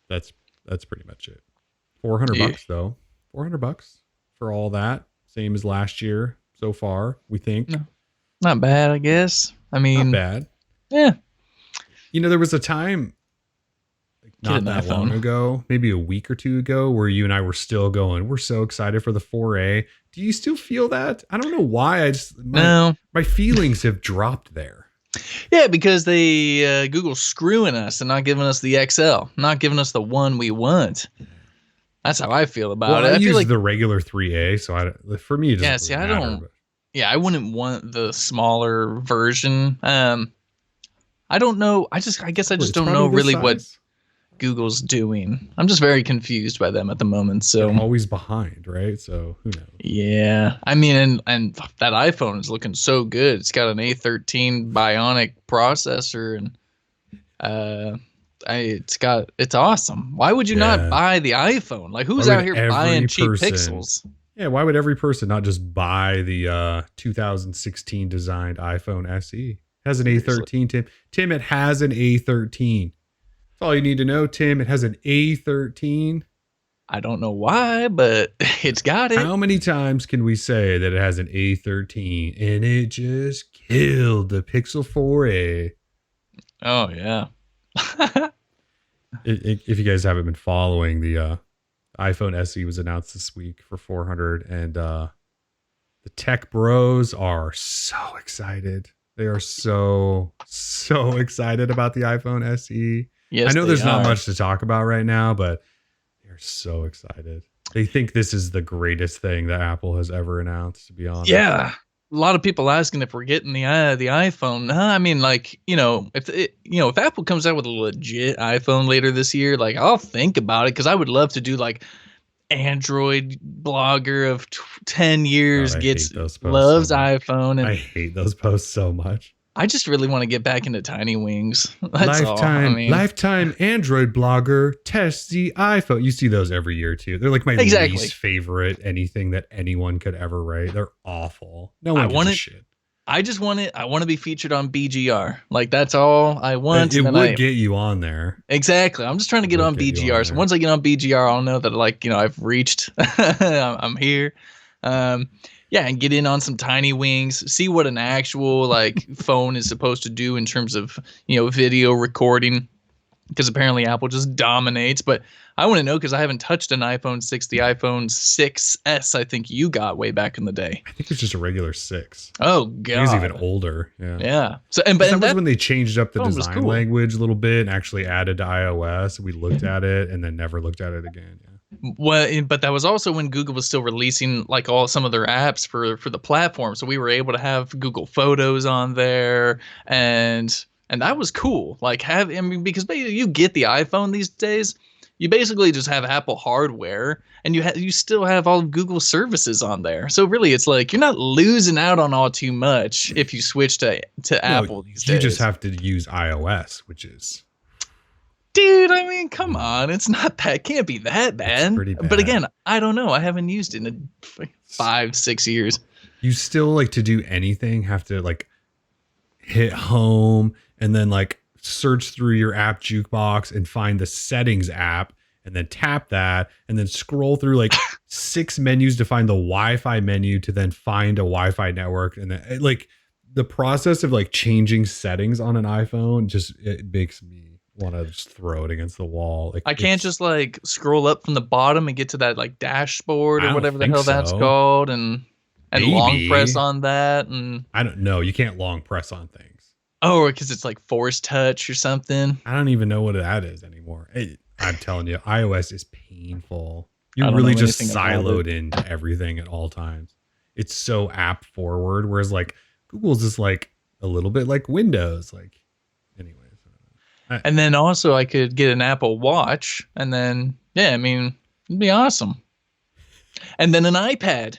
That's pretty much it. $400 though. $400 for all that. Same as last year so far, we think. No. Not bad, I guess. I mean, not bad. Yeah. There was a time not that long ago, maybe a week or two ago, where you and I were still going, we're so excited for the 4A. Do you still feel that? I don't know why. My feelings have dropped there. Yeah, because Google's screwing us and not giving us the XL, not giving us the one we want. That's how I feel about it. I use the regular 3A, so for me, it doesn't really matter. Yeah, I wouldn't want the smaller version. I don't know. I guess I just don't know really what Google's doing. I'm just very confused by them at the moment. So they're always behind, right? So who knows? Yeah, I mean, and that iPhone is looking so good. It's got an A13 Bionic processor, and it's awesome. Why would you not buy the iPhone? Like, who's out here buying cheap Pixels? Yeah, why would every person not just buy the 2016 designed iPhone SE? It has an A13, Tim. Tim, it has an A13. That's all you need to know, Tim. It has an A13. I don't know why, but it's got it. How many times can we say that it has an A13 and it just killed the Pixel 4a? Oh, yeah. If you guys haven't been following, the iPhone SE was announced this week for $400, and the tech bros are so excited. They are so excited about the iPhone SE. Yes, I know they there's not are. much to talk about right now, but they're so excited. They think this is the greatest thing that Apple has ever announced, to be honest. Yeah. A lot of people asking if we're getting the iPhone. Nah, I mean, like, if Apple comes out with a legit iPhone later this year, like, I'll think about it because I would love to do like Android blogger of 10 God, years I hate gets those posts so loves much. iPhone, I and hate those posts so much. I just really want to get back into tiny wings. That's all. I mean, Lifetime Android blogger tests the iPhone. You see those every year too. They're like my exactly. least favorite anything that anyone could ever write. They're awful. No I one gives want a it. shit. I just want it. I want to be featured on BGR. Like that's all I want. It And then would get you on there. exactly. I'm just trying to It get would on get you on BGR. So there. once I get on BGR, I'll know that like I've reached. I'm here. Um, yeah, and get in on some tiny wings. See what an actual like phone is supposed to do in terms of video recording. Because apparently Apple just dominates. But I want to know because I haven't touched an iPhone 6, the iPhone 6S. I think you got way back in the day. I think it's just a regular 6. Oh I think it's even God. older. Yeah. Yeah. So and That and was that when they changed up the phone was design cool. language a little bit and actually added to iOS. We looked at it and then never looked at it again. Yeah. Well, but that was also when Google was still releasing like some of their apps for the platform, so we were able to have Google Photos on there, and that was cool. Like because you get the iPhone these days, you basically just have Apple hardware, and you still have all of Google services on there. So really, it's like you're not losing out on all too much if you switch to Apple these days. You just have to use iOS, which is. Dude, I mean, come on. It's not that. It can't be that bad. It's pretty bad. But again, I don't know. I haven't used it in 5-6 years. You still like to do anything, have to like hit home and then like search through your app jukebox and find the settings app and then tap that and then scroll through like 6 menus to find the Wi-Fi menu to then find a Wi-Fi network. And then like the process of like changing settings on an iPhone it makes me want to just throw it against the wall. Like I can't just like scroll up from the bottom and get to that like dashboard or whatever the hell that's called and long press on that. And I don't know. You can't long press on things. Oh, because it's like force touch or something. I don't even know what that is anymore. I'm telling you, iOS is painful. You're really just siloed into everything at all times. It's so app forward, whereas like Google's just like a little bit like Windows. Like, anyways. And then also I could get an Apple Watch, and then I mean, it'd be awesome. And then an iPad.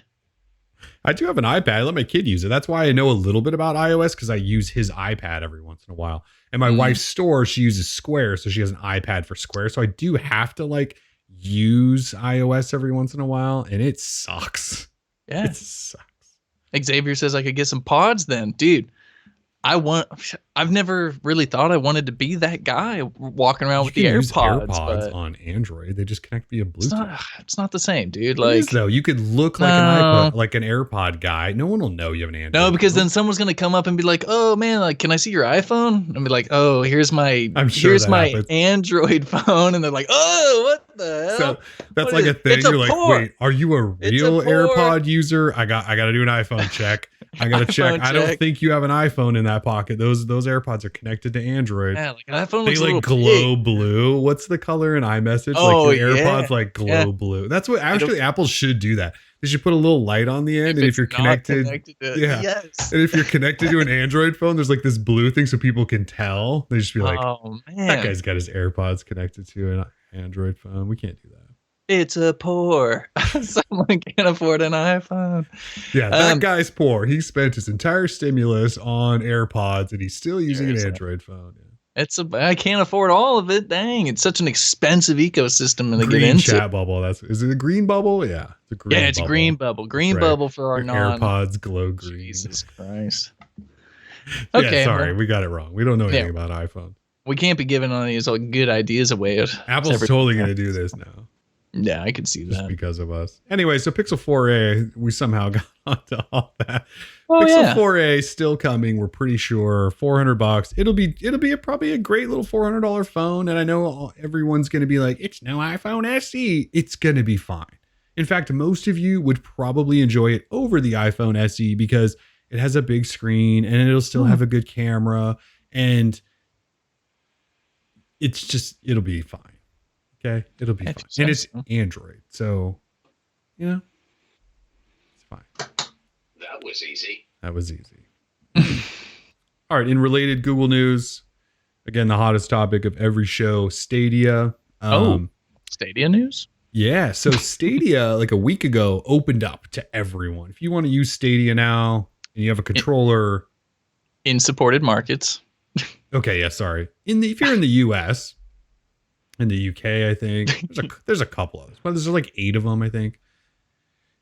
I do have an iPad. I let my kid use it. That's why I know a little bit about iOS, because I use his iPad every once in a while. And my wife's store, she uses Square, so she has an iPad for Square. So I do have to like use iOS every once in a while, and it sucks. Yeah, it sucks. Xavier says I could get some pods then, dude. I've never really thought I wanted to be that guy walking around with the AirPods on Android. They just connect via Bluetooth. It's not the same, dude. Like, it is, though. You could look like an AirPod guy. No one will know you have an Android. No, because then someone's gonna come up and be like, "Oh man, like, can I see your iPhone?" And be like, "Oh, here's my Android phone," and they're like, "Oh, what the hell?" So that's like a thing. You're like, "Wait, are you a real AirPod user?" I got to do an iPhone check. I gotta check. I don't think you have an iPhone in that pocket. Those AirPods are connected to Android. Yeah, like an iPhone they like glow blue. What's the color in iMessage? Oh, like your AirPods like glow blue. That's what actually Apple should do that. They should put a little light on the end, and if you're connected yes. And if you're connected to an Android phone, there's like this blue thing so people can tell. They just be like, "Oh man, that guy's got his AirPods connected to an Android phone." We can't do that. It's a poor. Someone can't afford an iPhone. Yeah, that guy's poor. He spent his entire stimulus on AirPods, and he's still using an Android phone. Yeah. I can't afford all of it. Dang, it's such an expensive ecosystem to get Green into. chat bubble. Is it a green bubble? Yeah, it's a green. Yeah, it's a green bubble. Green bubble for our AirPods glow green. Jesus Christ. Okay, yeah, sorry, we got it wrong. We don't know anything about iPhone. We can't be giving all these good ideas away. Apple's totally going to do this now. Yeah, I could see that. Just because of us. Anyway, so Pixel 4a, we somehow got onto all that. Pixel 4a still coming, we're pretty sure. $400. It'll be probably a great little $400 phone, and I know everyone's going to be like, "It's no iPhone SE." It's going to be fine. In fact, most of you would probably enjoy it over the iPhone SE because it has a big screen and it'll still have a good camera, and it'll be fine. Okay, it'll be fine. And it's Android, so it's fine. That was easy. All right, in related Google news, again, the hottest topic of every show, Stadia. Stadia news? Yeah, so Stadia, like a week ago, opened up to everyone. If you want to use Stadia now and you have a controller. In supported markets. Okay, yeah, sorry. If you're in the US, in the UK, I think, there's a couple of them. Well, there's like 8 of them, I think.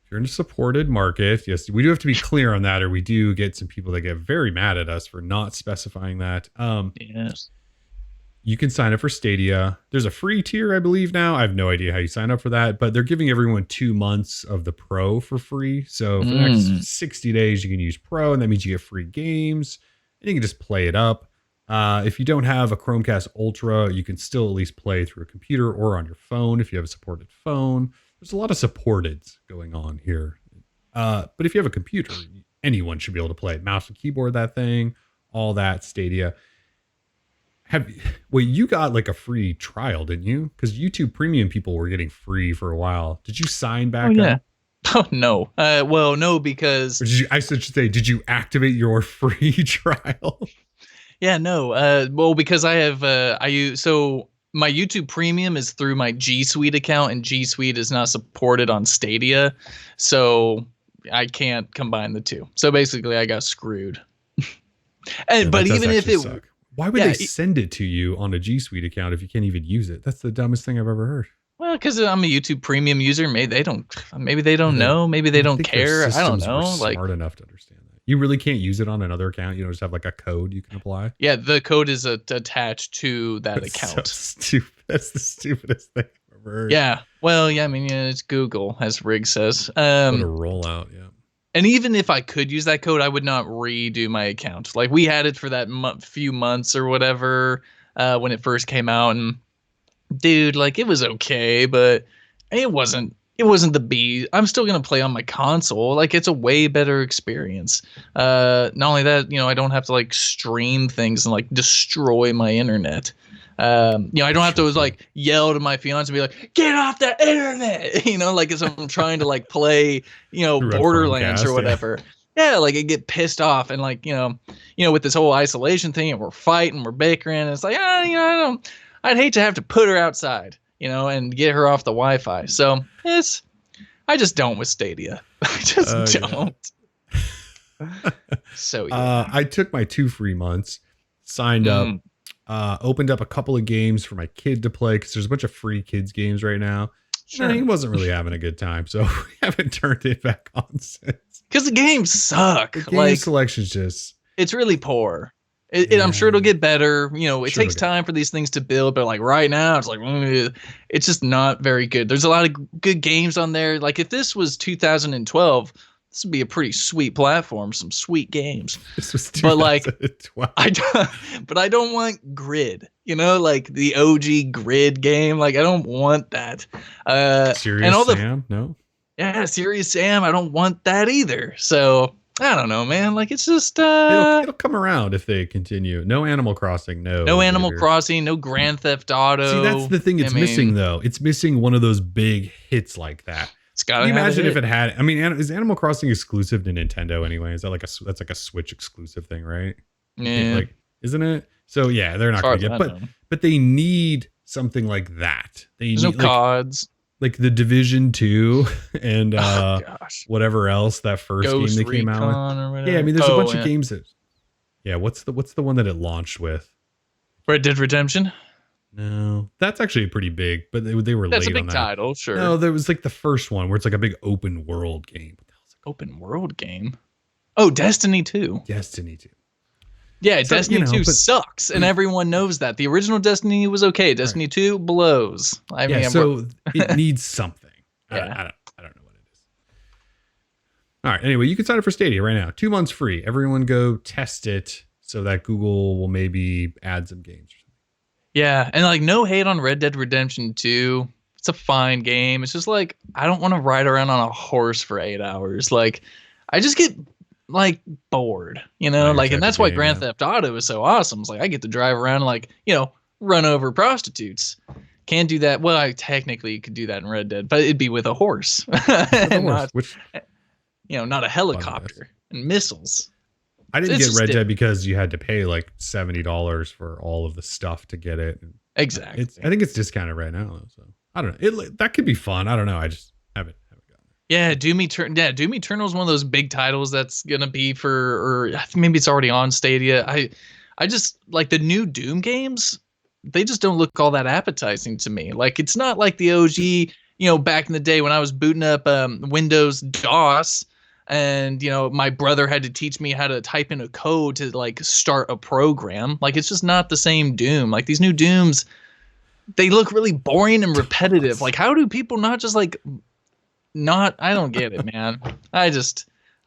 If you're in a supported market, yes, we do have to be clear on that, or we do get some people that get very mad at us for not specifying that. Yes. You can sign up for Stadia. There's a free tier, I believe, now. I have no idea how you sign up for that, but they're giving everyone 2 months of the Pro for free. So for the next 60 days, you can use Pro, and that means you get free games, and you can just play it up. If you don't have a Chromecast Ultra, you can still at least play through a computer or on your phone if you have a supported phone. There's a lot of supporteds going on here. But if you have a computer, anyone should be able to play it. Mouse and keyboard, that thing, all that, Stadia. You got like a free trial, didn't you? Because YouTube Premium people were getting free for a while. Did you sign back up? Oh, no. Well, no, because... I should say, did you activate your free trial? Yeah, no. Well, because I have... so my YouTube Premium is through my G Suite account, and G Suite is not supported on Stadia. So I can't combine the two. So basically, I got screwed. But even if it... suck. Why would they send it to you on a G Suite account if you can't even use it? That's the dumbest thing I've ever heard. Well, because I'm a YouTube Premium user. Maybe they don't know. Maybe they don't care. I don't know. Smart enough to understand that. You really can't use it on another account. You don't just have like a code you can apply. Yeah, the code is attached to that account. So stupid. That's the stupidest thing I've ever heard. Yeah. Well, yeah. I mean, it's Google, as Riggs says. What a rollout. Yeah. And even if I could use that code, I would not redo my account. Like, we had it for that few months or whatever when it first came out, and dude, like, it was okay, but it wasn't the B. I'm still gonna play on my console. Like, it's a way better experience. Not only that, I don't have to like stream things and like destroy my internet. I don't have to like yell to my fiance and be like, get off the internet, like as I'm trying to like play, Borderlands or whatever. Yeah, like I get pissed off and like, with this whole isolation thing, and we're fighting, we're bickering, and it's like, I'd hate to have to put her outside, and get her off the Wi-Fi. So I just don't with Stadia. I just don't. Yeah. So yeah. I took my 2 free months, signed up. Opened up a couple of games for my kid to play because there's a bunch of free kids games right now. Sure. And he wasn't really having a good time, so we haven't turned it back on since. Because the games suck. The game selection's just... It's really poor. I'm sure it'll get better. It takes time for these things to build, but like right now, it's like, it's just not very good. There's a lot of good games on there. Like if this was 2012... this would be a pretty sweet platform, some sweet games. This was 2012. But I don't want Grid, like the OG Grid game. Like I don't want that. Serious Sam? No. Yeah, Serious Sam. I don't want that either. So I don't know, man. Like it's just it'll come around if they continue. No Animal Crossing. No Animal Crossing. No Grand Theft Auto. See, that's the thing. It's missing though. It's missing one of those big hits like that. Can you imagine if it had? I mean, is Animal Crossing exclusive to Nintendo anyway? Is that that's like a Switch exclusive thing, right? Yeah, isn't it? So yeah, they're not going to get. But they need something like that. There's no CODs, like the Division 2 and whatever else that first Ghost game they came Recon out with. Yeah, I mean, there's a bunch of games that. Yeah, what's the one that it launched with? Red Dead Redemption. No, that's actually pretty big, but they were late on that. That's a big title, sure. No, there was like the first one where it's like a big open world game. Open world game? Oh, Destiny 2. Destiny 2. Yeah, so, Destiny 2 sucks, and everyone knows that. The original Destiny was okay. Destiny 2 blows. I mean, so it needs something. Yeah. I don't know what it is. All right, anyway, you can sign up for Stadia right now. 2 months free. Everyone go test it so that Google will maybe add some games. Yeah, and like no hate on Red Dead Redemption 2. It's a fine game. It's just like I don't want to ride around on a horse for 8 hours. Like I just get like bored, Not your like, and type of that's why game, Grand yeah. Theft Auto is so awesome. It's like I get to drive around and like, run over prostitutes. Can't do that. Well, I technically could do that in Red Dead, but it'd be with a horse With the and horse, not, which not a fun, I guess. helicopter and missiles. I didn't It's get just Red Dead because you had to pay like $70 for all of the stuff to get it. Exactly. I think it's discounted right now, though, so I don't know. That could be fun. I don't know. I just haven't gotten Yeah, Doom Eternal is one of those big titles that's gonna be for, or I think maybe it's already on Stadia. I just like the new Doom games. They just don't look all that appetizing to me. Like it's not like the OG, back in the day when I was booting up Windows DOS, and my brother had to teach me how to type in a code to like start a program. Like it's just not the same Doom. Like these new Dooms, they look really boring and repetitive. Like how do people not just like not? I don't get it, man. I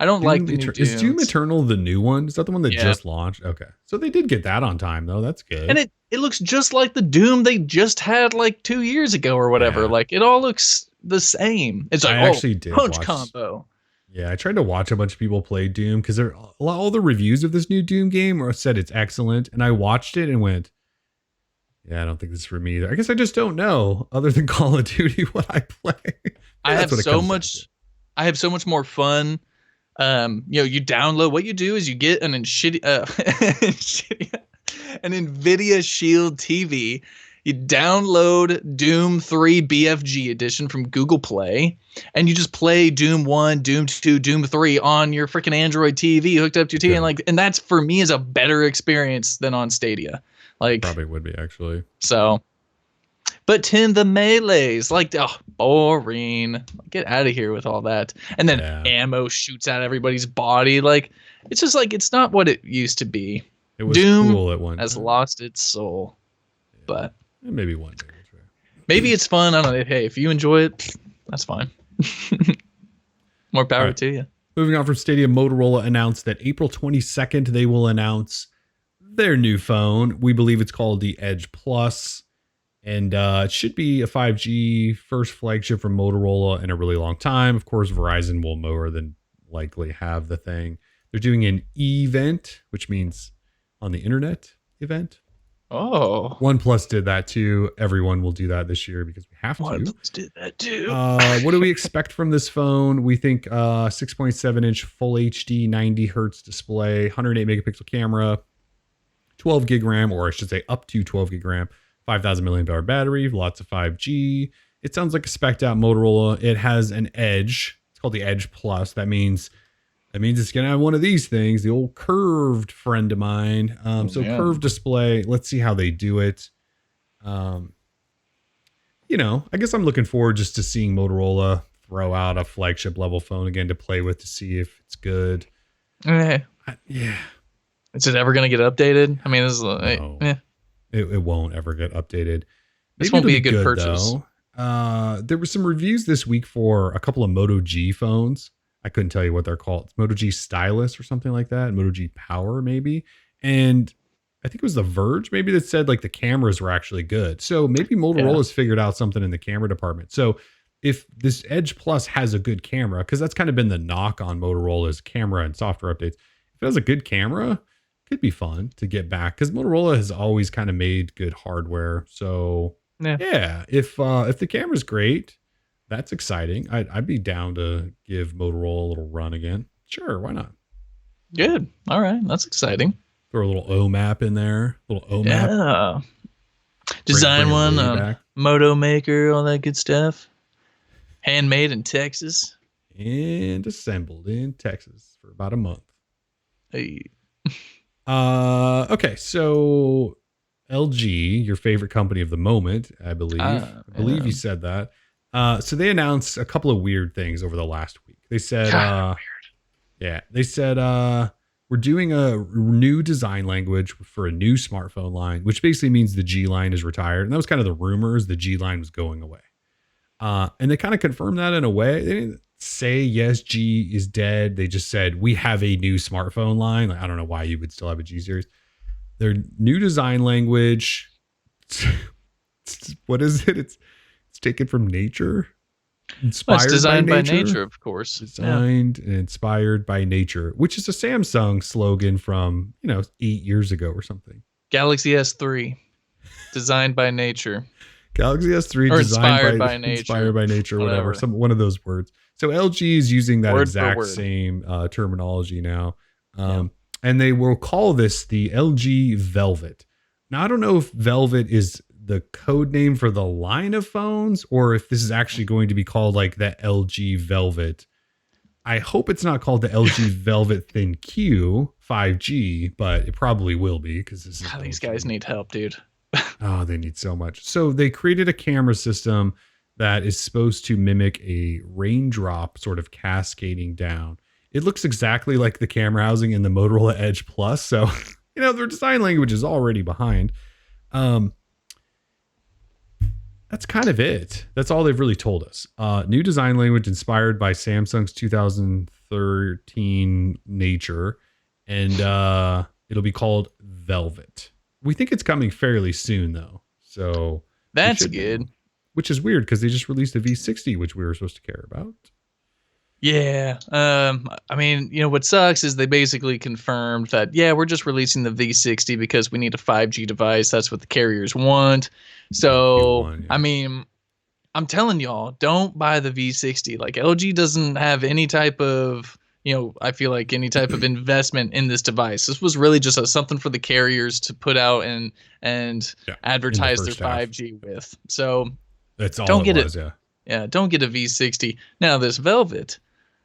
don't like the new Dooms. Is Doom Eternal the new one? Is that the one that Yeah. just launched? Okay, so they did get that on time, though. That's good. And it looks just like the Doom they just had like 2 years ago or whatever. Yeah. Like it all looks the same. It's like I actually did punch watch- combo. Yeah, I tried to watch a bunch of people play Doom because all the reviews of this new Doom game said it's excellent, and I watched it and went, "Yeah, I don't think this is for me either." I guess I just don't know, other than Call of Duty, what I play. I have That's what it so comes down much. to. I have so much more fun. You download. What you do is you get an Nvidia Shield TV. You download Doom 3 BFG edition from Google Play, and you just play Doom 1, Doom 2, Doom 3 on your freaking Android TV hooked up to your TV, and that's for me is a better experience than on Stadia. Like Probably would be actually. so. But Tim, the melees, like, boring. Get out of here with all that. And then ammo shoots at everybody's body. Like, it's just like it's not what it used to be. It was Doom cool at one has time. lost its soul. But Maybe one day we'll try. maybe it's fun. I don't know. Hey, if you enjoy it, that's fine. More power right. to you. Moving on from Stadia, Motorola announced that April 22nd they will announce their new phone. We believe it's called the Edge Plus. And it should be a 5G first flagship from Motorola in a really long time. Of course, Verizon will more than likely have the thing. They're doing an event, which means on the internet event. Oh. OnePlus did that too. Everyone will do that this year because we have to. OnePlus did that too. What do we expect from this phone? We think 6.7 inch full HD 90 hertz display, 108 megapixel camera, 12 gig RAM, or I should say up to 12 gig RAM. 5,000 milliamp hour battery, lots of 5G. It sounds like a spec'd out Motorola. It has an Edge. It's called the Edge Plus. That means it's gonna have one of these things, the old curved friend of mine. Curved display. Let's see how they do it. I guess I'm looking forward just to seeing Motorola throw out a flagship level phone again to play with to see if it's good. Yeah. Is it ever gonna get updated? I mean, this is No. It won't ever get updated. This won't be a good purchase. There were some reviews this week for a couple of Moto G phones. I couldn't tell you what they're called. It's Moto G Stylus or something like that. Moto G Power maybe. And I think it was The Verge maybe that said like the cameras were actually good. So maybe Motorola's figured out something in the camera department. So if this Edge Plus has a good camera, because that's kind of been the knock on Motorola's camera and software updates. If it has a good camera, could be fun to get back because Motorola has always kind of made good hardware. So if the camera's great, that's exciting. I'd be down to give Motorola a little run again. Sure, why not? Good. All right, that's exciting. Throw a little OMAP in there. Little OMAP. Yeah. Design bring one, back. Moto Maker, all that good stuff. Handmade in Texas. And assembled in Texas for about a month. Hey. Okay, so LG, your favorite company of the moment, I believe. You said that. So they announced a couple of weird things over the last week. They said, we're doing a new design language for a new smartphone line, which basically means the G line is retired. And that was kind of the rumors. The G line was going away. And they kind of confirmed that in a way. They didn't say, yes, G is dead. They just said, we have a new smartphone line. Like, I don't know why you would still have a G series. Their new design language. What is it? It's taken from nature. Well, it's Inspired designed by by nature. nature, of course. Yeah. Designed and inspired by nature, which is a Samsung slogan from 8 years ago or something. Galaxy S3, designed by nature. Galaxy S3 Or designed inspired by by nature. inspired by nature, whatever. Whatever. One of those words. So LG is using that Word for exact word. same terminology now, and they will call this the LG Velvet. Now I don't know if Velvet is the code name for the line of phones, or if this is actually going to be called like the LG Velvet. I hope it's not called the LG Velvet Thin Q 5G, but it probably will be because this is God, these LG. guys need help, dude. Oh, they need so much. So they created a camera system that is supposed to mimic a raindrop sort of cascading down. It looks exactly like the camera housing in the Motorola Edge Plus. So, their design language is already behind. That's kind of it. That's all they've really told us. New design language inspired by Samsung's 2013 Nature. And it'll be called Velvet. We think it's coming fairly soon, though. So that's good. Which is weird because they just released a V60, which we were supposed to care about. Yeah. I mean, what sucks is they basically confirmed that, we're just releasing the V60 because we need a 5G device. That's what the carriers want. So, I mean, I'm telling y'all, don't buy the V60. Like, LG doesn't have any type of, I feel like any type of investment in this device. This was really just something for the carriers to put out and advertise their 5G with. So that's all don't it get was, Yeah, don't get a V60. Now this Velvet,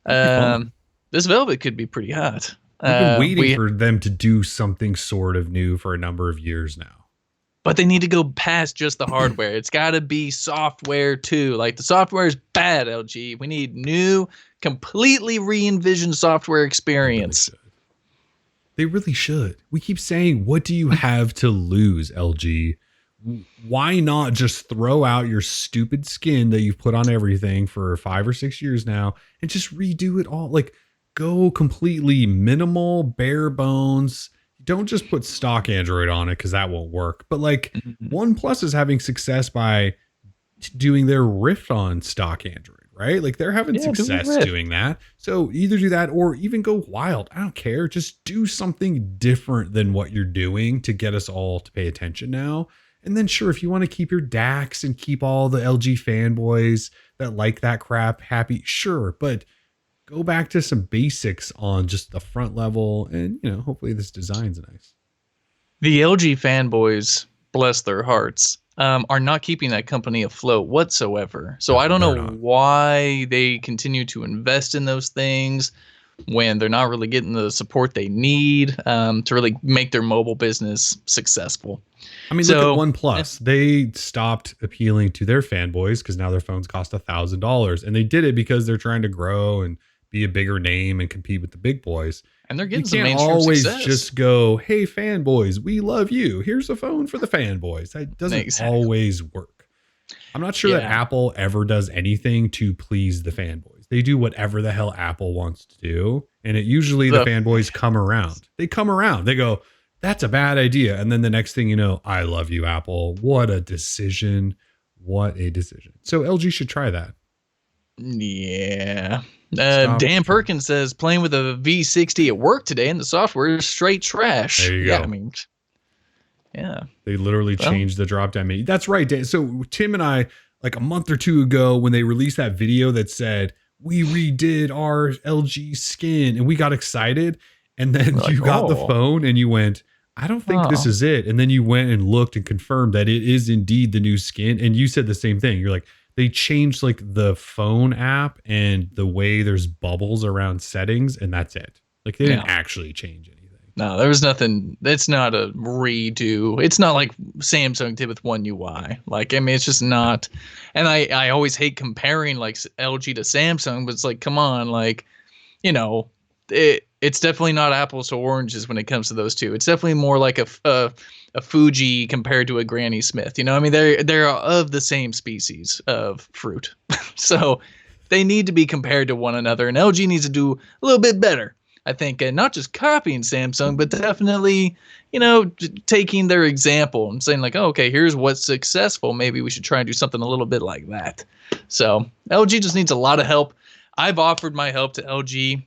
this Velvet could be pretty hot. We've been waiting for them to do something sort of new for a number of years now. But they need to go past just the hardware. It's got to be software too. Like, the software is bad, LG. We need new, completely re-envisioned software experience. They really should. We keep saying, what do you have to lose, LG? Why not just throw out your stupid skin that you've put on everything for 5 or 6 years now and just redo it all? Like, go completely minimal, bare bones. Don't just put stock Android on it because that won't work. But like, OnePlus is having success by doing their riff on stock Android, right? Like, they're having success doing that. So either do that or even go wild. I don't care. Just do something different than what you're doing to get us all to pay attention now. And then sure, if you want to keep your DAX and keep all the LG fanboys that like that crap happy, sure. But go back to some basics on just the front level, and hopefully this design's nice. The LG fanboys, bless their hearts, are not keeping that company afloat whatsoever. So I don't know why they continue to invest in those things when they're not really getting the support they need to really make their mobile business successful. I mean, look at OnePlus. They stopped appealing to their fanboys because now their phones cost $1,000, and they did it because they're trying to grow and be a bigger name and compete with the big boys. And they're getting you some can't mainstream always success. Just go, hey, fanboys, we love you. Here's a phone for the fanboys. That doesn't always work. I'm not sure that Apple ever does anything to please the fanboys. They do whatever the hell Apple wants to do. And it usually the fanboys come around. They come around. They go, that's a bad idea. And then the next thing you know, I love you, Apple. What a decision. What a decision. So LG should try that. Yeah. Dan Perkins says playing with a V60 at work today and the software is straight trash. There you go. I mean, yeah. They literally changed the drop down menu. That's right, Dan. So Tim and I, like a month or two ago, when they released that video that said, we redid our LG skin, and we got excited. And then you got the phone and you went, I don't think this is it. And then you went and looked and confirmed that it is indeed the new skin. And you said the same thing. You're like, they changed like the phone app and the way there's bubbles around settings, and that's it. Like, they didn't actually change anything. No, there was nothing. It's not a redo. It's not like Samsung did with One UI. Like, I mean, it's just not. And I always hate comparing like LG to Samsung, but it's like, come on, like, it's definitely not apples to oranges when it comes to those two. It's definitely more like a Fuji compared to a Granny Smith. I mean, they're of the same species of fruit. So they need to be compared to one another, and LG needs to do a little bit better. I think not just copying Samsung, but definitely, taking their example and saying like, oh, okay, here's what's successful. Maybe we should try and do something a little bit like that. So LG just needs a lot of help. I've offered my help to LG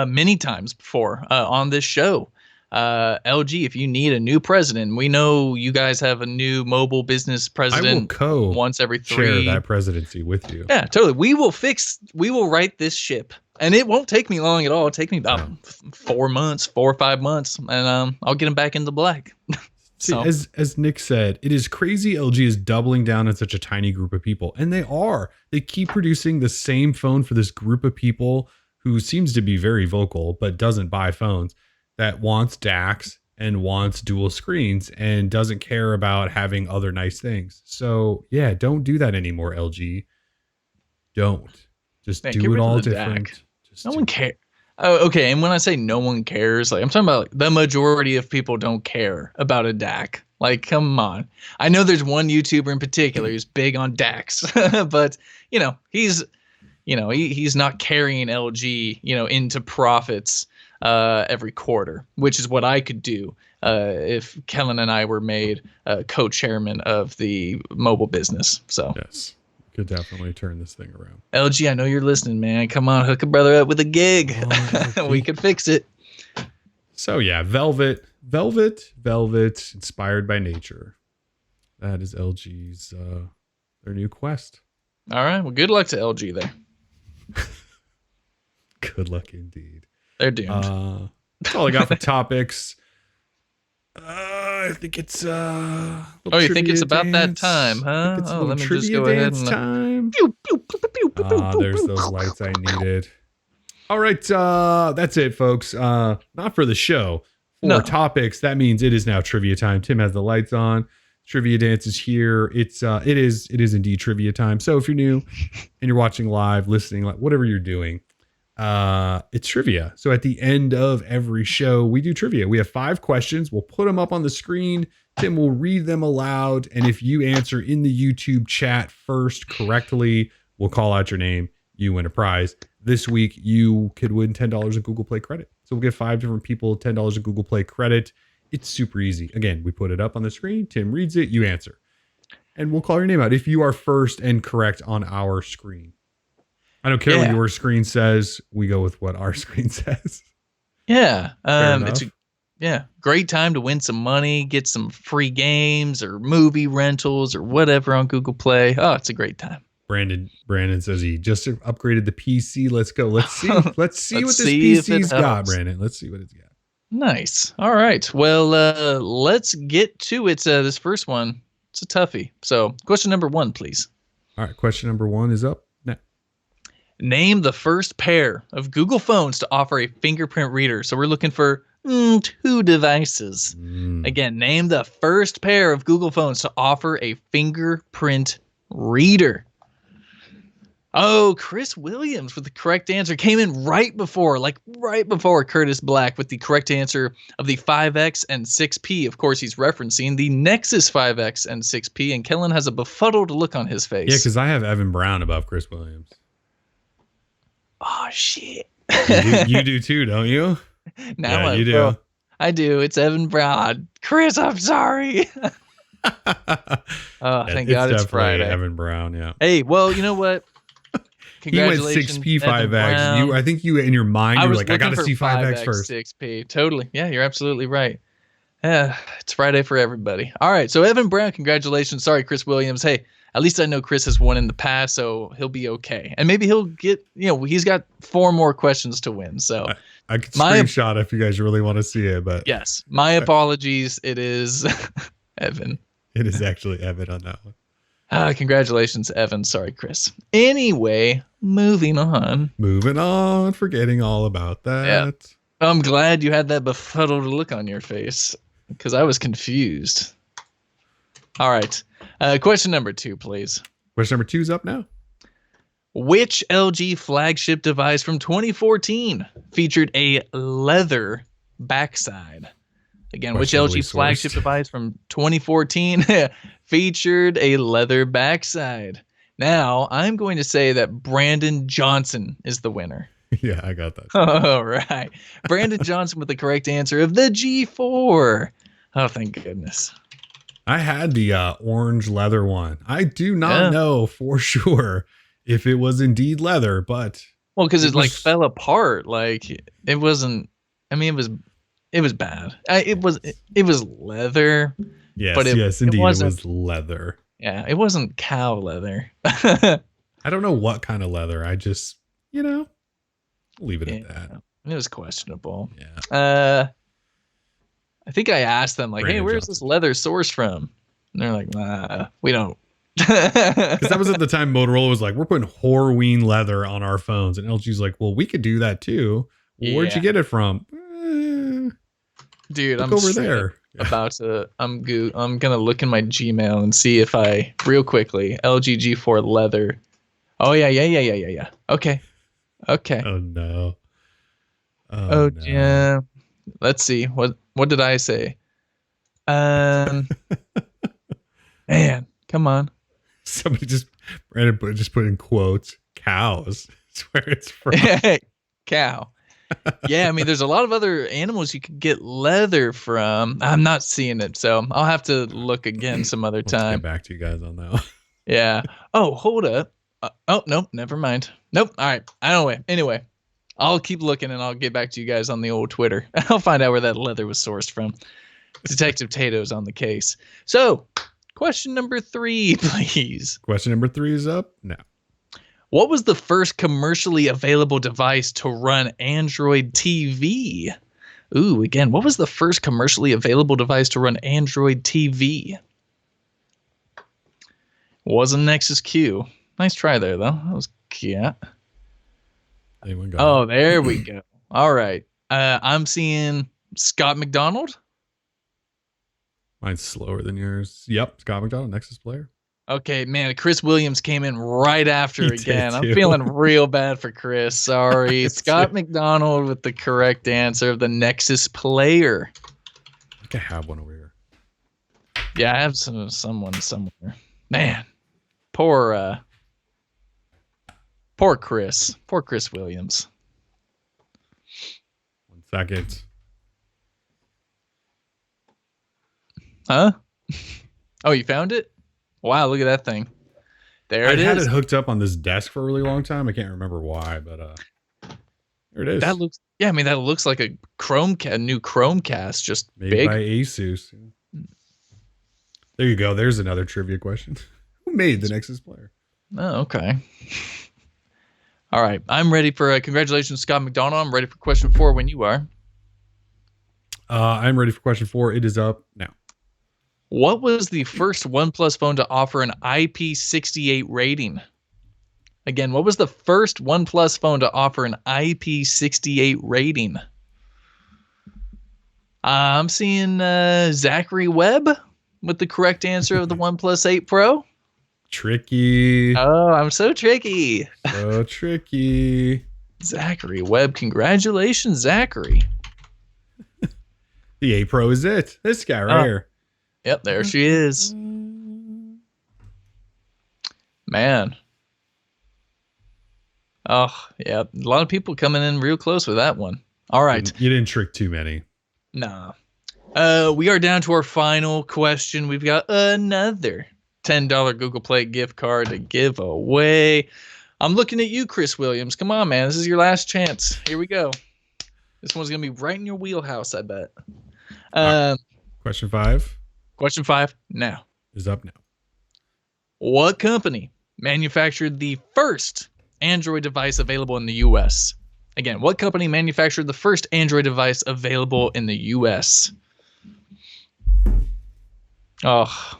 many times before on this show. LG, if you need a new president, we know you guys have a new mobile business president once every 3 share that presidency with you. Yeah, totally. We will right this ship. And it won't take me long at all. It'll take me about 4 months, 4 or 5 months, and I'll get him back in the black. So. See, as Nick said, it is crazy LG is doubling down on such a tiny group of people. And they are. They keep producing the same phone for this group of people who seems to be very vocal, but doesn't buy phones, that wants DACs and wants dual screens and doesn't care about having other nice things. So, yeah, don't do that anymore, LG. Don't. Just do it all different. No one cares. Oh, okay. And when I say no one cares, like I'm talking about like, the majority of people don't care about a DAC. Like, come on. I know there's one YouTuber in particular who's big on DACs, but he's not carrying LG, into profits every quarter, which is what I could do if Kellen and I were made co-chairman of the mobile business. So yes. Could definitely turn this thing around. LG, I know you're listening, man. Come on, hook a brother up with a gig. We could fix it. So yeah, Velvet, inspired by nature. That is LG's their new Quest. All right. Well, good luck to LG there. Good luck indeed. They're doomed. That's all I got for topics. I think it's you think it's about that time, huh? Oh, let me just go ahead and time. There's those lights I needed. All right, that's it, folks. Not for the show. For topics, that means it is now trivia time. Tim has the lights on. Trivia Dance is here. It is indeed trivia time. So if you're new and you're watching live, listening, like whatever you're doing, it's trivia. So at the end of every show, we do trivia. We have 5 questions. We'll put them up on the screen. Tim will read them aloud. And if you answer in the YouTube chat first correctly, we'll call out your name. You win a prize. This week, you could win $10 of Google Play credit. So we'll give 5 different people $10 of Google Play credit. It's super easy. Again, we put it up on the screen. Tim reads it. You answer. And we'll call your name out if you are first and correct on our screen. I don't care what your screen says. We go with what our screen says. Yeah. It's great time to win some money, get some free games or movie rentals or whatever on Google Play. Oh, it's a great time. Brandon says he just upgraded the PC. Let's go. Let's see what this PC's got, Brandon. Let's see what it's got. Nice. All right. Well, let's get to it. This first one, it's a toughie. So question number 1, please. All right. Question number 1 is up. Name the first pair of Google phones to offer a fingerprint reader. So we're looking for 2 devices. Again, name the first pair of Google phones to offer a fingerprint reader. Oh, Chris Williams with the correct answer came in right before Curtis Black with the correct answer of the 5X and 6P. Of course, he's referencing the Nexus 5X and 6P, and Kellen has a befuddled look on his face. Yeah, because I have Evan Brown above Chris Williams. Oh, shit. You do too, don't you? Now you do. I do. It's Evan Brown. Chris, I'm sorry. Thank God it's Friday. Evan Brown, yeah. Hey, well, you know what? Congratulations. He went 6P 5X. I think you in your mind you were like, I got to see 5X first. 6P. Totally. Yeah, you're absolutely right. Yeah, it's Friday for everybody. All right, so Evan Brown, congratulations. Sorry, Chris Williams. Hey, at least I know Chris has won in the past, so he'll be okay. And maybe he'll get, he's got 4 more questions to win. So I could screenshot if you guys really want to see it, but yes, my apologies. It is Evan. It is actually Evan on that one. Congratulations, Evan. Sorry, Chris. Anyway, moving on. Forgetting all about that. Yeah. I'm glad you had that befuddled look on your face because I was confused. All right. Question number 2, please. Question number 2 is up now. Which LG flagship device from 2014 featured a leather backside? Again, which LG flagship device from 2014 featured a leather backside? Now, I'm going to say that Brandon Johnson is the winner. Yeah, I got that. All right. Brandon Johnson with the correct answer of the G4. Oh, thank goodness. I had the orange leather one. I do not Yeah. know for sure if it was indeed leather, but Well, because it like was- fell apart. Like it wasn't. I mean, it was bad. It was leather. yes, but yes, indeed, it wasn't- was leather. Yeah, it wasn't cow leather. I don't know what kind of leather. I just, leave it at Yeah, that. it was questionable. Yeah. I think I asked them like, "Hey, Brandon where's Johnson. this leather sourced from?" And they're like, "Nah, we don't." Because that was at the time Motorola was like, we're putting Horween leather on our phones. And LG's like, well, we could do that too. Well, where'd Yeah. you get it from? Dude, Look I'm over straight there. about to. I'm gonna look in my Gmail and see if I real quickly LG G4 leather. Oh yeah. Okay. Oh no. Oh no. yeah. Let's see. What did I say? Man, come on. Somebody Brandon put in quotes, cows. That's where it's from. Cow. Yeah, I mean, there's a lot of other animals you could get leather from. I'm not seeing it, so I'll have to look again some other We'll have to time. get back to you guys on that one. Yeah. Oh, hold up. Oh, nope, never mind. Nope. All right. I don't know. Anyway, I'll keep looking and I'll get back to you guys on the old Twitter. I'll find out where that leather was sourced from. Detective Tato's on the case. So, question number 3, please. Question number 3 is up now. What was the first commercially available device to run Android TV? Ooh, again, what was the first commercially available device to run Android TV? Wasn't Nexus Q. Nice try there, though. That was yeah. Anyone got Oh, it? there we go. All right. I'm seeing Scott McDonald. Mine's slower than yours. Yep, Scott McDonald, Nexus player. Okay, man, Chris Williams came in right after He did again. I'm too. feeling real bad for Chris. Sorry. Me Scott too. McDonald with the correct answer of the Nexus player. I think I have one over here. Yeah, I have someone somewhere. Man, poor Chris. Poor Chris Williams. 1 second. Huh? Oh, you found it? Wow, look at that thing. There I it had is. it hooked up on this desk for a really long time. I can't remember why, but there it is. That looks that looks like a new Chromecast, just Made big. by Asus. There you go. There's another trivia question. Who made the Nexus player? Oh, okay. All right. I'm ready for congratulations, Scott McDonald. I'm ready for question 4 when you are. I'm ready for question 4. It is up now. What was the first OnePlus phone to offer an IP68 rating? Again, what was the first OnePlus phone to offer an IP68 rating? I'm seeing Zachary Webb with the correct answer of the OnePlus 8 Pro. Tricky. Oh, I'm so tricky. So tricky. Zachary Webb. Congratulations, Zachary. The 8 Pro is it. This guy right here. Yep, there she is. Man. Oh, yeah. A lot of people coming in real close with that one. All right. You didn't trick too many. Nah. We are down to our final question. We've got another $10 Google Play gift card to give away. I'm looking at you, Chris Williams. Come on, man. This is your last chance. Here we go. This one's going to be right in your wheelhouse, I bet. Question 5 Question 5 now. is up now. What company manufactured the first Android device available in the U.S.? Again, what company manufactured the first Android device available in the U.S.? Oh,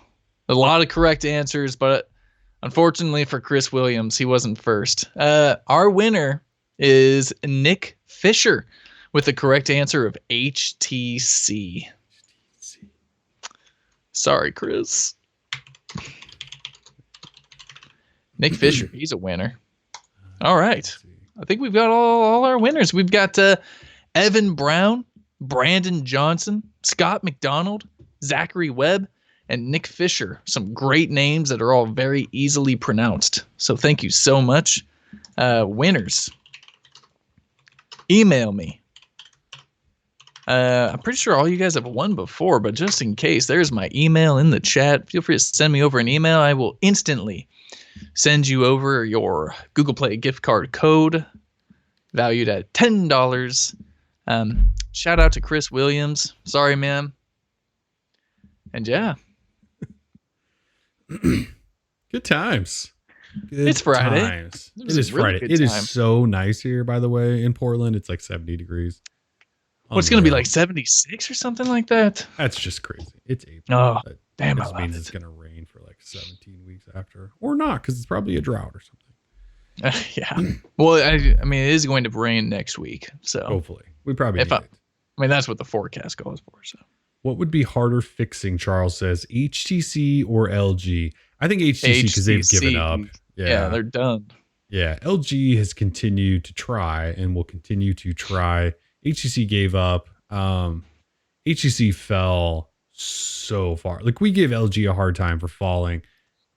a lot of correct answers, but unfortunately for Chris Williams, he wasn't first. Our winner is Nick Fisher with the correct answer of HTC. Sorry, Chris. Nick Fisher, he's a winner. All right. I think we've got all our winners. We've got Evan Brown, Brandon Johnson, Scott McDonald, Zachary Webb, and Nick Fisher. Some great names that are all very easily pronounced. So thank you so much, winners. email me. I'm pretty sure all you guys have won before, but just in case, there's my email in the chat. Feel free to send me over an email. I will instantly send you over your Google Play gift card code valued at $10. Shout out to Chris Williams. Sorry, man. And yeah. Good times. Good It's Friday. Times. It is Friday. It is so nice here, by the way, in Portland. It's like 70 degrees. Well, it's going to be like 76 or something like that. That's just crazy. It's April. Oh, damn. That means it's going to rain for like 17 weeks after. Or not, because it's probably a drought or something. Yeah. Well, I mean, it is going to rain next week. So hopefully. We probably need it. I mean, that's what the forecast calls for. So what would be harder fixing, Charles says, HTC or LG? I think HTC because they've given up. Yeah, they're done. Yeah, LG has continued to try and will continue to try. HTC gave up. HTC fell so far. Like, we give LG a hard time for falling.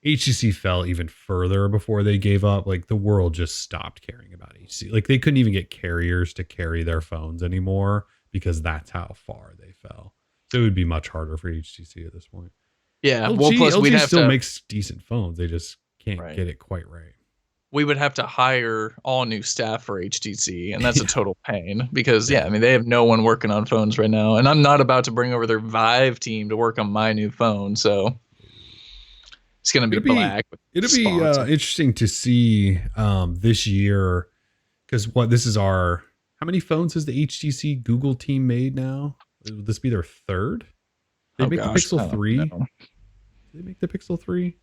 HTC fell even further before they gave up. Like, the world just stopped caring about HTC. Like, they couldn't even get carriers to carry their phones anymore because that's how far they fell. So it would be much harder for HTC at this point. Yeah, LG still makes decent phones. They just can't get it quite right. We would have to hire all new staff for HTC, and that's a total pain because, I mean, they have no one working on phones right now, and I'm not about to bring over their Vive team to work on my new phone, so it's going to be black. It'll be interesting to see this year, because this is how many phones has the HTC Google team made now? Would this be their third? They make the Pixel 3? Did they make the Pixel 3?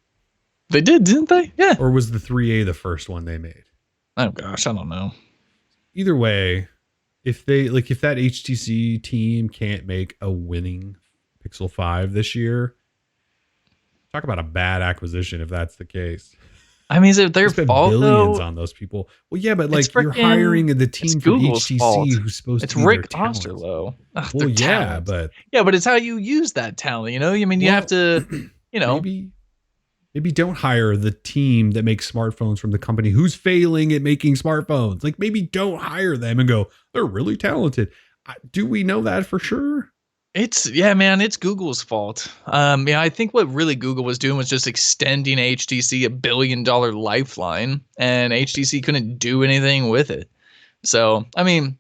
They did, didn't they? Yeah. Or was the 3A the first one they made? Oh gosh, I don't know. Either way, if that HTC team can't make a winning Pixel 5 this year, talk about a bad acquisition if that's the case. I mean, is it their fault billions on those people? Well, yeah, but like you're hiring the team from HTC fault. Who's supposed to be Rick their Osterloh. Well, yeah, but it's how you use that talent. You know, I mean, you have to, Maybe don't hire the team that makes smartphones from the company who's failing at making smartphones. Like, maybe don't hire them and go, they're really talented. Do we know that for sure? It's Google's fault. I think what really Google was doing was just extending HTC $1 billion lifeline, and HTC couldn't do anything with it. So, I mean,